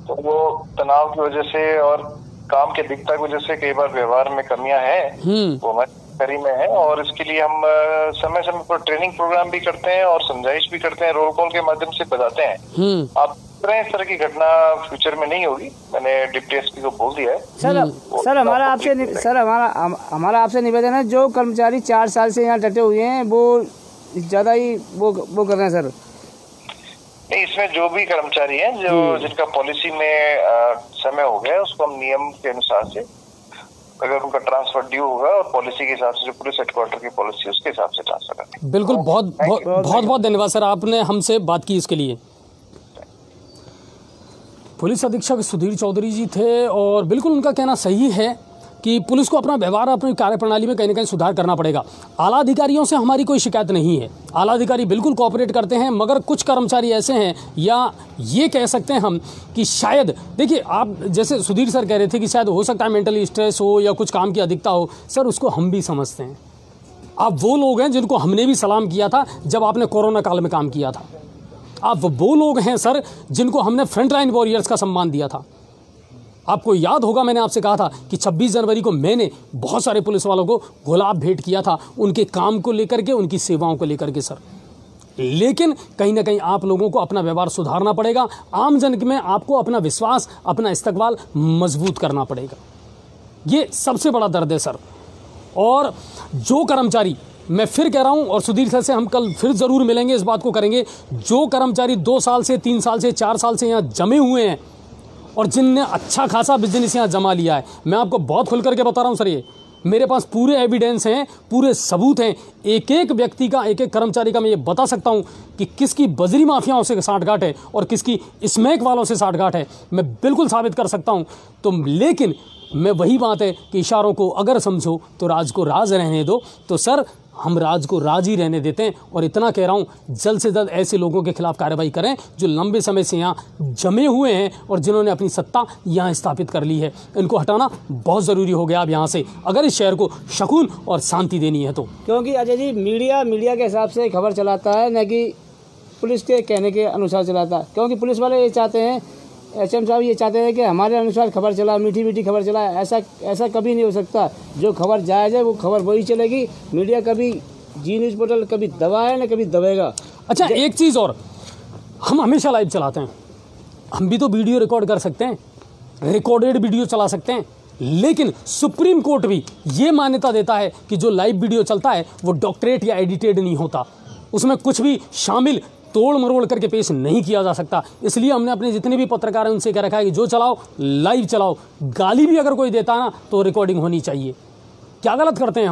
तो वो तनाव की वजह से और काम की अधिकता की वजह से कई बार व्यवहार में कमियां हैं, वो हमारी करी में है। और इसके लिए हम समय समय पर ट्रेनिंग प्रोग्राम भी करते हैं और समझाइश भी करते हैं, रोल कॉल के माध्यम से बताते हैं। आप इस तरह की घटना फ्यूचर में नहीं होगी, मैंने डिप्टी एसपी को बोल दिया है। सर हमारा आपसे निवेदन है, जो कर्मचारी 4 साल से यहाँ डटे हुए हैं वो ज्यादा ही वो कर रहे हैं सर। नहीं, इसमें जो भी कर्मचारी हैं जो जिनका पॉलिसी में समय हो गया, उसको हम नियम के अनुसार से, अगर उनका ट्रांसफर ड्यू होगा और पॉलिसी के हिसाब से जो पुलिस हेडक्वार्टर की पॉलिसी है उसके हिसाब से ट्रांसफर करेंगे। बिल्कुल, बहुत धन्यवाद सर, आपने हमसे बात की इसके लिए। पुलिस अधीक्षक सुधीर चौधरी जी थे और बिल्कुल उनका कहना सही है कि पुलिस को अपना व्यवहार, अपनी कार्यप्रणाली में कहीं ना कहीं सुधार करना पड़ेगा। आला अधिकारियों से हमारी कोई शिकायत नहीं है, आला अधिकारी बिल्कुल कोऑपरेट करते हैं, मगर कुछ कर्मचारी ऐसे हैं, या ये कह सकते हैं हम कि शायद, देखिए आप जैसे सुधीर सर कह रहे थे कि शायद हो सकता है मेंटली स्ट्रेस हो या कुछ काम की अधिकता हो, सर उसको हम भी समझते हैं। आप वो लोग हैं जिनको हमने भी सलाम किया था जब आपने कोरोना काल में काम किया था। आप वो लोग हैं सर जिनको हमने फ्रंट लाइन वॉरियर्स का सम्मान दिया था। आपको याद होगा मैंने आपसे कहा था कि 26 जनवरी को मैंने बहुत सारे पुलिस वालों को गुलाब भेंट किया था, उनके काम को लेकर के, उनकी सेवाओं को लेकर के सर। लेकिन कहीं ना कहीं आप लोगों को अपना व्यवहार सुधारना पड़ेगा, आम जन में आपको अपना विश्वास, अपना इस्तकबाल मजबूत करना पड़ेगा। ये सबसे बड़ा दर्द है सर। और जो कर्मचारी, मैं फिर कह रहा हूं और सुधीर सर से हम कल फिर ज़रूर मिलेंगे, इस बात को करेंगे, जो कर्मचारी 2 साल से 3 साल से 4 साल से यहाँ जमे हुए हैं और जिनने अच्छा खासा बिजनेस यहाँ जमा लिया है, मैं आपको बहुत खुल करके बता रहा हूँ सर, ये मेरे पास पूरे एविडेंस हैं, पूरे सबूत हैं, एक एक व्यक्ति का, एक एक कर्मचारी का मैं ये बता सकता हूँ कि किसकी बजरी माफियाओं से साठगांठ है और किसकी स्मैक वालों से साठगांठ है, मैं बिल्कुल साबित कर सकता हूँ। तो लेकिन मैं वही बात है कि इशारों को अगर समझो तो राज को राज रहने दो, तो सर हम राज को राज ही रहने देते हैं। और इतना कह रहा हूँ, जल्द से जल्द ऐसे लोगों के खिलाफ कार्रवाई करें जो लंबे समय से यहाँ जमे हुए हैं और जिन्होंने अपनी सत्ता यहाँ स्थापित कर ली है। इनको हटाना बहुत ज़रूरी हो गया अब यहाँ से, अगर इस शहर को सुकून और शांति देनी है तो। क्योंकि अजय जी, मीडिया के हिसाब से खबर चलाता है, न कि पुलिस के कहने के अनुसार चलाता है। क्योंकि पुलिस वाले ये चाहते हैं, एचएम साहब ये चाहते हैं कि हमारे अनुसार खबर चला, मीठी मीठी खबर चला। ऐसा कभी नहीं हो सकता। जो खबर जायज़ है वो खबर वही चलेगी। मीडिया कभी, जी न्यूज़ पोर्टल कभी दबाए न कभी दबेगा। अच्छा, एक चीज़ और, हम हमेशा लाइव चलाते हैं, हम भी तो वीडियो रिकॉर्ड कर सकते हैं, रिकॉर्डेड वीडियो चला सकते हैं, लेकिन सुप्रीम कोर्ट भी ये मान्यता देता है कि जो लाइव वीडियो चलता है वो डॉक्टरेट या एडिटेड नहीं होता, उसमें कुछ भी शामिल तोड़ मरोड़ करके पेश नहीं किया जा सकता। इसलिए हमने अपने जितने भी पत्रकार हैं उनसे कह रखा है कि जो चलाओ लाइव चलाओ, गाली भी अगर कोई देता है ना तो रिकॉर्डिंग होनी चाहिए। क्या गलत करते हैं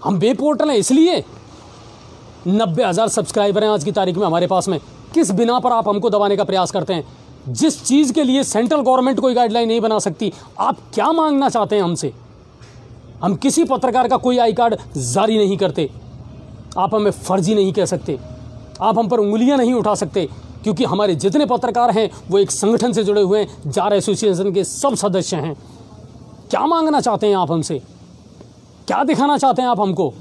हम वेब पोर्टल हैं, इसलिए 90,000 सब्सक्राइबर हैं आज की तारीख में हमारे पास में। किस बिना पर आप हमको दबाने का प्रयास करते हैं? जिस चीज़ के लिए सेंट्रल गवर्नमेंट कोई गाइडलाइन नहीं बना सकती, आप क्या मांगना चाहते हैं हमसे? हम किसी पत्रकार का कोई आई कार्ड जारी नहीं करते, आप हमें फर्जी नहीं कह सकते, आप हम पर उंगलियां नहीं उठा सकते, क्योंकि हमारे जितने पत्रकार हैं वो एक संगठन से जुड़े हुए हैं, जार एसोसिएशन के सब सदस्य हैं। क्या मांगना चाहते हैं आप हमसे? क्या दिखाना चाहते हैं आप हमको?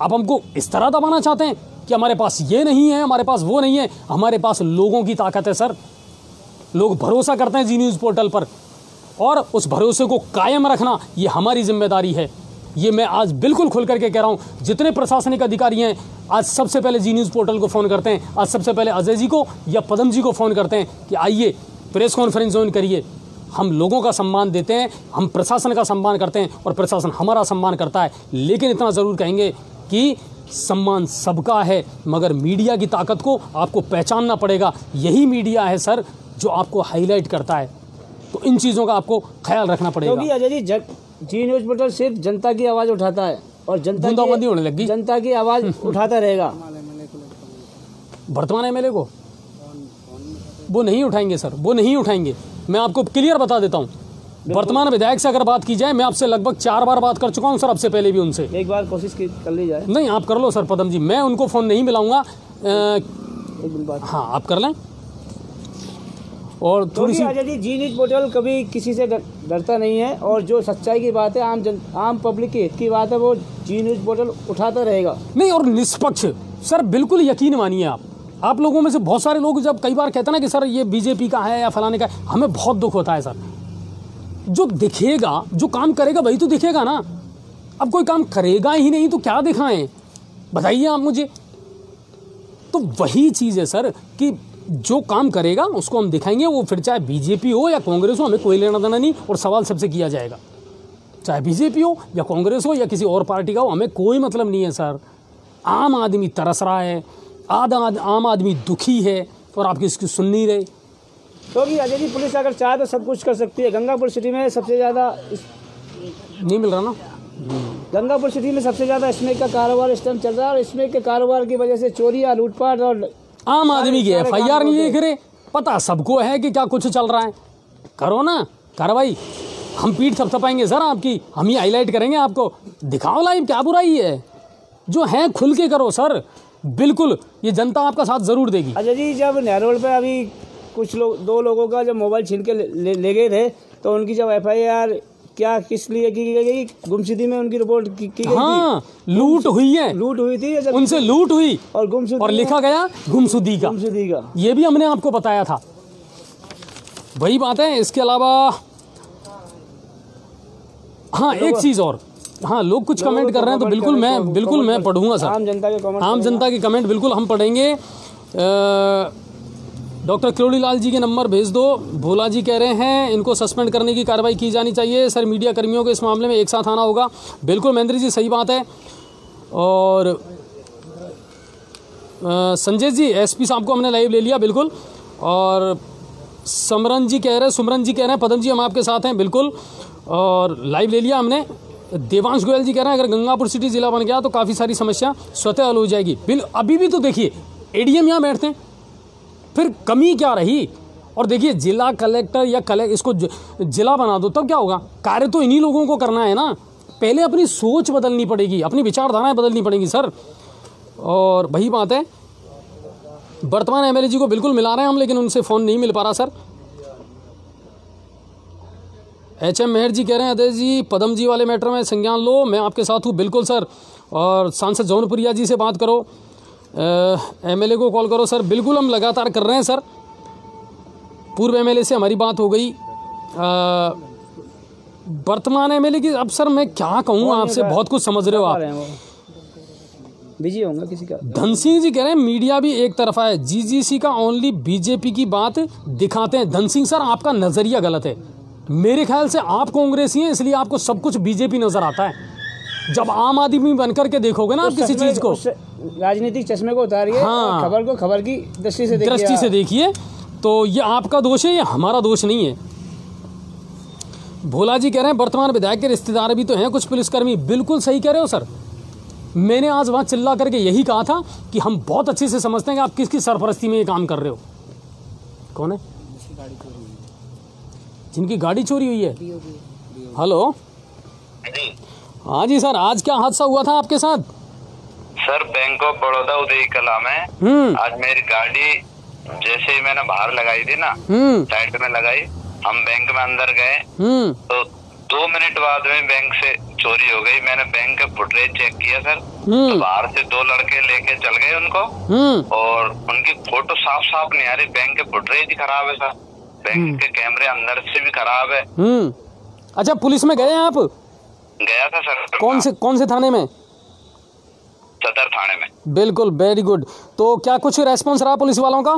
आप हमको इस तरह दबाना चाहते हैं कि हमारे पास ये नहीं है, हमारे पास वो नहीं है? हमारे पास लोगों की ताकत है सर, लोग भरोसा करते हैं जी न्यूज़ पोर्टल पर। और उस भरोसे को कायम रखना ये हमारी जिम्मेदारी है। ये मैं आज बिल्कुल खुल करके कह रहा हूँ। जितने प्रशासनिक अधिकारी हैं आज सबसे पहले जी न्यूज़ पोर्टल को फ़ोन करते हैं, आज सबसे पहले अजय जी को या पदम जी को फ़ोन करते हैं कि आइए प्रेस कॉन्फ्रेंस ज्वाइन करिए। हम लोगों का सम्मान देते हैं, हम प्रशासन का सम्मान करते हैं और प्रशासन हमारा सम्मान करता है। लेकिन इतना ज़रूर कहेंगे कि सम्मान सबका है, मगर मीडिया की ताकत को आपको पहचानना पड़ेगा। यही मीडिया है सर जो आपको हाईलाइट करता है, तो इन चीज़ों का आपको ख्याल रखना पड़ेगा। क्योंकि अजय जी जी न्यूज़ पोर्टल सिर्फ जनता की आवाज़ उठाता है और जनता की आवाज़ उठाता रहेगा। वर्तमान एमएलए को वो नहीं उठाएंगे सर, वो नहीं उठाएंगे। मैं आपको क्लियर बता देता हूँ। वर्तमान विधायक से अगर बात की जाए, मैं आपसे लगभग 4 बार बात कर चुका हूँ सर, अब से पहले भी उनसे। एक बार कोशिश कर ली जाए। नहीं, आप कर लो सर पदम जी, मैं उनको फ़ोन नहीं मिलाऊंगा। हाँ, आप कर लें। और थोड़ी सी अजय जी जी न्यूज़ पोर्टल कभी किसी से डरता नहीं है और जो सच्चाई की बात है, आम पब्लिक के हित की बात है, वो जी न्यूज़ पोर्टल उठाता रहेगा। नहीं, और निष्पक्ष सर, बिल्कुल यकीन मानिए आप लोगों में से बहुत सारे लोग जब कई बार कहते हैं ना कि सर ये बीजेपी का है या फलाने का है, हमें बहुत दुख होता है सर। जो दिखेगा, जो काम करेगा वही तो दिखेगा ना। अब कोई काम करेगा ही नहीं तो क्या दिखाएं, बताइए आप मुझे। तो वही चीज़ है सर कि जो काम करेगा उसको हम दिखाएंगे, वो फिर चाहे बीजेपी हो या कांग्रेस हो, हमें कोई लेना देना नहीं। और सवाल सबसे किया जाएगा, चाहे बीजेपी हो या कांग्रेस हो या किसी और पार्टी का हो, हमें कोई मतलब नहीं है सर। आम आदमी तरस रहा है, आम आदमी दुखी है और आप किसकी सुन नहीं रहे। तो भी अजय जी पुलिस अगर चाहे तो सब कुछ कर सकती है। गंगापुर सिटी में सबसे ज़्यादा नहीं मिल रहा ना। गंगापुर सिटी में सबसे ज़्यादा स्मैक का कारोबार इस टाइम चल रहा है और स्मैक के कारोबार की वजह से चोरियां, लूटपाट और आम आदमी की FIR नहीं देख रहे। पता सबको है कि क्या कुछ चल रहा है। करो ना कार्रवाई, हम पीठ थपथपाएंगे सर आपकी, हम ही हाईलाइट करेंगे आपको। दिखाओ लाइव, क्या बुराई है। जो है खुल के करो सर, बिल्कुल ये जनता आपका साथ जरूर देगी। अजय जी जब नहर रोड पे अभी कुछ लोग, 2 लोगों का जब मोबाइल छीन के ले गए थे, तो उनकी जब FIR क्या किस लिए की गई, गुमशुदगी में उनकी रिपोर्ट की गई। हाँ, लूट हुई है, लूट हुई थी, उनसे लूट हुई और गुमशुदगी और लिखा गया गुमशुदगी का। ये भी हमने आपको बताया था, वही बात है। इसके अलावा हाँ एक चीज और, हाँ लोग कुछ कमेंट कर रहे हैं तो बिल्कुल मैं पढ़ूंगा सर। आम जनता के कमेंट बिल्कुल हम पढ़ेंगे। डॉक्टर किरोड़ी लाल जी के नंबर भेज दो। भोला जी कह रहे हैं इनको सस्पेंड करने की कार्रवाई की जानी चाहिए सर, मीडिया कर्मियों को इस मामले में एक साथ आना होगा। बिल्कुल महेंद्र जी सही बात है। और संजय जी SP साहब को हमने लाइव ले लिया बिल्कुल। और सुमरन जी कह रहे हैं पदम जी हम आपके साथ हैं बिल्कुल, और लाइव ले लिया हमने। देवांश गोयल जी कह रहे हैं अगर गंगापुर सिटी जिला बन गया तो काफ़ी सारी समस्या स्वतः हल हो जाएगी। अभी भी तो देखिए ADM यहाँ बैठते हैं, फिर कमी क्या रही। और देखिए जिला कलेक्टर या इसको जिला बना दो तब क्या होगा। कार्य तो इन्हीं लोगों को करना है ना। पहले अपनी सोच बदलनी पड़ेगी, अपनी विचारधाराएं बदलनी पड़ेंगी सर। और वही बात है, वर्तमान MLA जी को बिल्कुल मिला रहे हैं हम, लेकिन उनसे फ़ोन नहीं मिल पा रहा सर। HM मेहर जी कह रहे हैं अजय जी पदम जी वाले मैटर में संज्ञान लो, मैं आपके साथ हूँ बिल्कुल सर। और सांसद जौनपुरिया जी से बात करो, MLA को कॉल करो सर। बिल्कुल हम लगातार कर रहे हैं सर। पूर्व MLA से हमारी बात हो गई, वर्तमान MLA की अब सर मैं क्या कहूँ आपसे, बहुत कुछ समझ रहे हो आप, बिजी होंगे किसी का। धन सिंह जी कह रहे हैं मीडिया भी एक तरफा है, GGC का ओनली बीजेपी की बात दिखाते हैं। धन सिंह सर आपका नज़रिया गलत है। मेरे ख्याल से आप कांग्रेसी हैं इसलिए आपको सब कुछ बीजेपी नजर आता है। जब आम आदमी बनकर के देखोगे ना आप किसी चीज को, राजनीतिक चश्मे को उतारिए। हाँ, खबर को खबर की दृष्टि से देखिए। तो ये आपका दोष है, ये हमारा दोष नहीं है। भोला जी कह रहे हैं वर्तमान विधायक के रिश्तेदार भी तो हैं कुछ पुलिसकर्मी। बिल्कुल सही कह रहे हो सर। मैंने आज वहां चिल्ला करके यही कहा था कि हम बहुत अच्छे से समझते हैं कि आप किसकी सरपरस्ती में ये काम कर रहे हो। कौन है जिनकी गाड़ी चोरी हुई है? हेलो, हाँ जी सर, आज क्या हादसा हुआ था आपके साथ? सर बैंक ऑफ बड़ौदा उदय कला में आज मेरी गाड़ी जैसे ही मैंने बाहर लगाई थी ना, साइड में लगाई, हम बैंक में अंदर गए तो 2 मिनट बाद में बैंक से चोरी हो गई। मैंने बैंक का फुटेज चेक किया सर, तो बाहर से 2 लड़के लेके चल गए उनको, और उनकी फोटो साफ नहीं आ रही, बैंक के फुटेज ही खराब है सर। बैंक के कैमरे अंदर से भी खराब है। अच्छा, पुलिस में गए हैं आप? गया था सर। कौन से थाने में? सदर थाने में। बिल्कुल, वेरी गुड। तो क्या कुछ रेस्पॉन्स रहा पुलिस वालों का?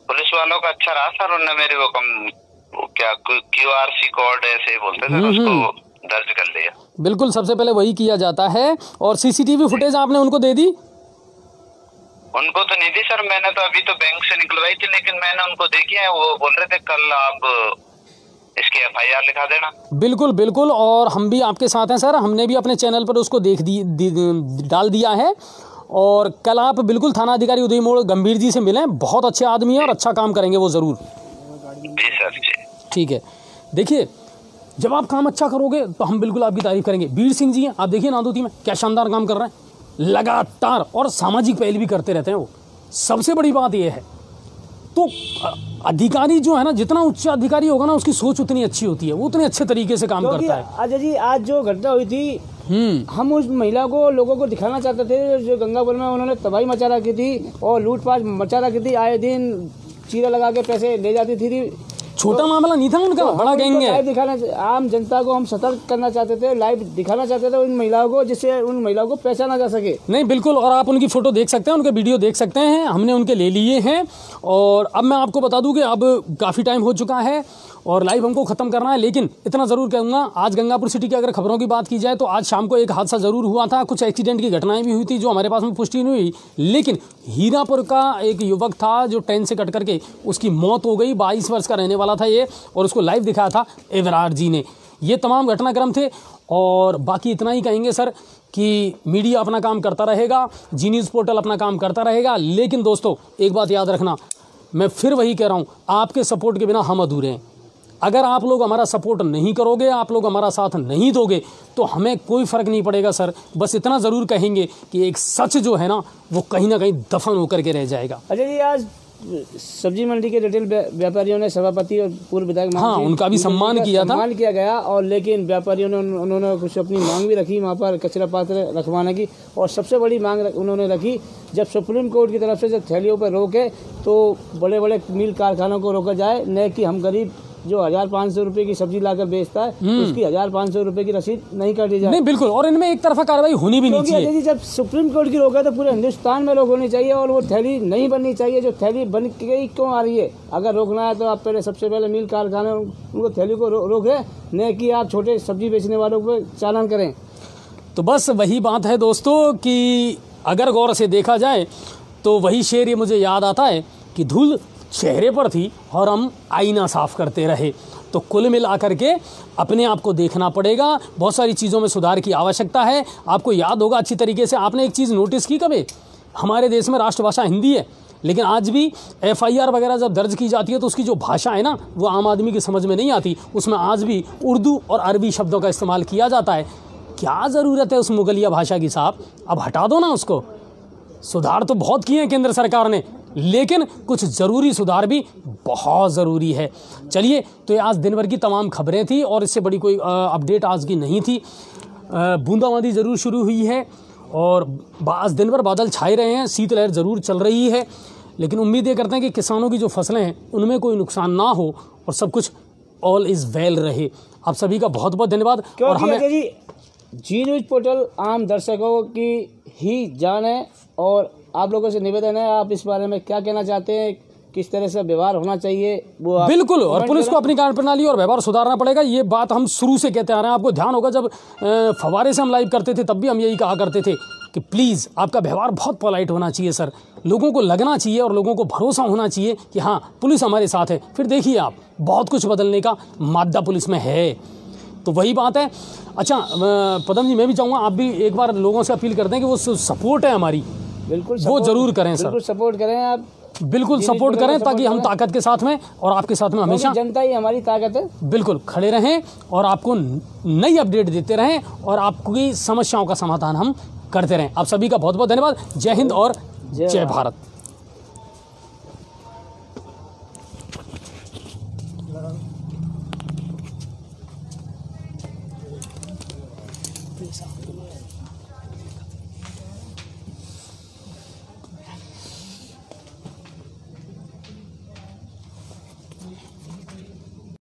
पुलिस वालों का अच्छा रहा सर। उन्होंने मेरी वो क्या QRC कोड ऐसे बोलते थे, उसको दर्ज कर लिया। बिल्कुल, सबसे पहले वही किया जाता है। और CCTV फुटेज आपने उनको दे दी? उनको तो नहीं दी सर, मैंने तो अभी तो बैंक से निकलवाई थी, लेकिन मैंने उनको देखी है। वो बोल रहे थे कल आप इसकी FIR लिखा देना। बिल्कुल बिल्कुल, और हम भी आपके साथ हैं सर। हमने भी अपने चैनल पर उसको डाल दिया है। और कल आप बिल्कुल थाना अधिकारी उदय मोड़ गंभीर जी से मिलें। बहुत अच्छे आदमी हैं और अच्छा काम करेंगे वो ज़रूर। जी सर, जी ठीक है। देखिए, जब आप काम अच्छा करोगे तो हम बिल्कुल आपकी तारीफ करेंगे। वीर सिंह जी हैं, आप देखिए नादौती में क्या शानदार काम कर रहे हैं लगातार, और सामाजिक पहल भी करते रहते हैं वो। सबसे बड़ी बात यह है, तो अधिकारी जो है ना, जितना उच्च अधिकारी होगा ना, उसकी सोच उतनी अच्छी होती है, वो उतने अच्छे तरीके से काम करता है। अजय जी, आज जो घटना हुई थी, हम उस महिला को लोगों को दिखाना चाहते थे जो गंगापुर में उन्होंने तबाही मचा रखी थी और लूटपाट मचा रखी थी। आए दिन चीरा लगा के पैसे ले जाती थी। छोटा मामला नहीं था उनका, बड़ा गैंग है। लाइव दिखाना, आम जनता को हम सतर्क करना चाहते थे, लाइव दिखाना चाहते थे उन महिलाओं को, जिससे उन महिलाओं को पहचाना जा सके। नहीं, बिल्कुल, और आप उनकी फोटो देख सकते हैं, उनके वीडियो देख सकते हैं, हमने उनके ले लिए हैं। और अब मैं आपको बता दूं कि अब काफ़ी टाइम हो चुका है और लाइव हमको ख़त्म करना है, लेकिन इतना ज़रूर कहूँगा, आज गंगापुर सिटी की अगर खबरों की बात की जाए तो आज शाम को एक हादसा ज़रूर हुआ था। कुछ एक्सीडेंट की घटनाएं भी हुई थी जो हमारे पास में पुष्टि नहीं हुई, लेकिन हीरापुर का एक युवक था जो ट्रेन से कट करके उसकी मौत हो गई। 22 वर्ष का रहने वाला था ये, और उसको लाइव दिखाया था एवरार जी ने। ये तमाम घटनाक्रम थे। और बाकी इतना ही कहेंगे सर कि मीडिया अपना काम करता रहेगा, जी न्यूज़ पोर्टल अपना काम करता रहेगा, लेकिन दोस्तों एक बात याद रखना, मैं फिर वही कह रहा हूँ, आपके सपोर्ट के बिना हम अधूरे हैं। अगर आप लोग हमारा सपोर्ट नहीं करोगे, आप लोग हमारा साथ नहीं दोगे, तो हमें कोई फ़र्क नहीं पड़ेगा सर। बस इतना ज़रूर कहेंगे कि एक सच जो है ना, वो कहीं ना कहीं दफन होकर के रह जाएगा। अजय जी, आज सब्जी मंडी के रिटेल व्यापारियों ने सभापति और पूर्व विधायक, हाँ, उनका भी सम्मान किया गया। और लेकिन व्यापारियों ने उन्होंने कुछ अपनी मांग भी रखी वहाँ पर कचरा पात्र रखवाने की। और सबसे बड़ी मांग उन्होंने रखी, जब सुप्रीम कोर्ट की तरफ से जब थैलियों पर रोके तो बड़े बड़े मिल कारखानों को रोका जाए, न कि हम गरीब जो 1500 रुपए की सब्जी लाकर बेचता है उसकी 1500 रुपए की रसीद नहीं काटी जाए। नहीं, बिल्कुल, और इनमें एक तरफा कार्रवाई होनी भी नहीं चाहिए। जब सुप्रीम कोर्ट की रोका तो पूरे हिंदुस्तान में रोक होनी चाहिए, और वो थैली नहीं बननी चाहिए जो थैली बन गई क्यों आ रही है। अगर रोकना है तो आप सबसे पहले मिल कारखाने उनको थैली को रोकें, न कि आप छोटे सब्जी बेचने वालों को चालान करें। तो बस वही बात है दोस्तों कि अगर गौर से देखा जाए तो वही शेर ये मुझे याद आता है कि धूल चेहरे पर थी और हम आईना साफ करते रहे। तो कुल मिला करके अपने आप को देखना पड़ेगा। बहुत सारी चीज़ों में सुधार की आवश्यकता है। आपको याद होगा अच्छी तरीके से, आपने एक चीज़ नोटिस की कभी, हमारे देश में राष्ट्रभाषा हिंदी है, लेकिन आज भी FIR वगैरह जब दर्ज की जाती है तो उसकी जो भाषा है ना, वो आम आदमी की समझ में नहीं आती। उसमें आज भी उर्दू और अरबी शब्दों का इस्तेमाल किया जाता है। क्या ज़रूरत है उस मुगलिया भाषा की साहब? अब हटा दो ना उसको। सुधार तो बहुत किए हैं केंद्र सरकार ने, लेकिन कुछ ज़रूरी सुधार भी बहुत ज़रूरी है। चलिए, तो ये आज दिन भर की तमाम खबरें थी और इससे बड़ी कोई अपडेट आज की नहीं थी। बूंदाबांदी ज़रूर शुरू हुई है और आज दिन भर बादल छाए रहे हैं, शीतलहर ज़रूर चल रही है, लेकिन उम्मीद ये करते हैं कि किसानों की जो फसलें हैं उनमें कोई नुकसान ना हो और सब कुछ ऑल इज़ वेल रहे। आप सभी का बहुत बहुत धन्यवाद। और हमें जी न्यूज़ पोर्टल आम दर्शकों की ही जान है और आप लोगों से निवेदन है, आप इस बारे में क्या कहना चाहते हैं, किस तरह से व्यवहार होना चाहिए वो बिल्कुल। और पुलिस को अपनी कार्यप्रणाली और व्यवहार सुधारना पड़ेगा। ये बात हम शुरू से कहते आ रहे हैं। आपको ध्यान होगा जब फवारे से हम लाइव करते थे तब भी हम यही कहा करते थे कि प्लीज़ आपका व्यवहार बहुत पोलाइट होना चाहिए सर। लोगों को लगना चाहिए और लोगों को भरोसा होना चाहिए कि हाँ, पुलिस हमारे साथ है। फिर देखिए आप, बहुत कुछ बदलने का मादा पुलिस में है। तो वही बात है। अच्छा पदम जी, मैं भी चाहूँगा आप भी एक बार लोगों से अपील करते हैं कि वो सपोर्ट है हमारी, बिल्कुल वो जरूर करें सर। बिल्कुल सपोर्ट करें आप, बिल्कुल सपोर्ट करें ताकि हम ताकत के साथ में और आपके साथ में हमेशा, जनता ही हमारी ताकत है, बिल्कुल खड़े रहें और आपको नई अपडेट देते रहें और आपकी समस्याओं का समाधान हम करते रहें। आप सभी का बहुत बहुत धन्यवाद। जय हिंद और जय भारत।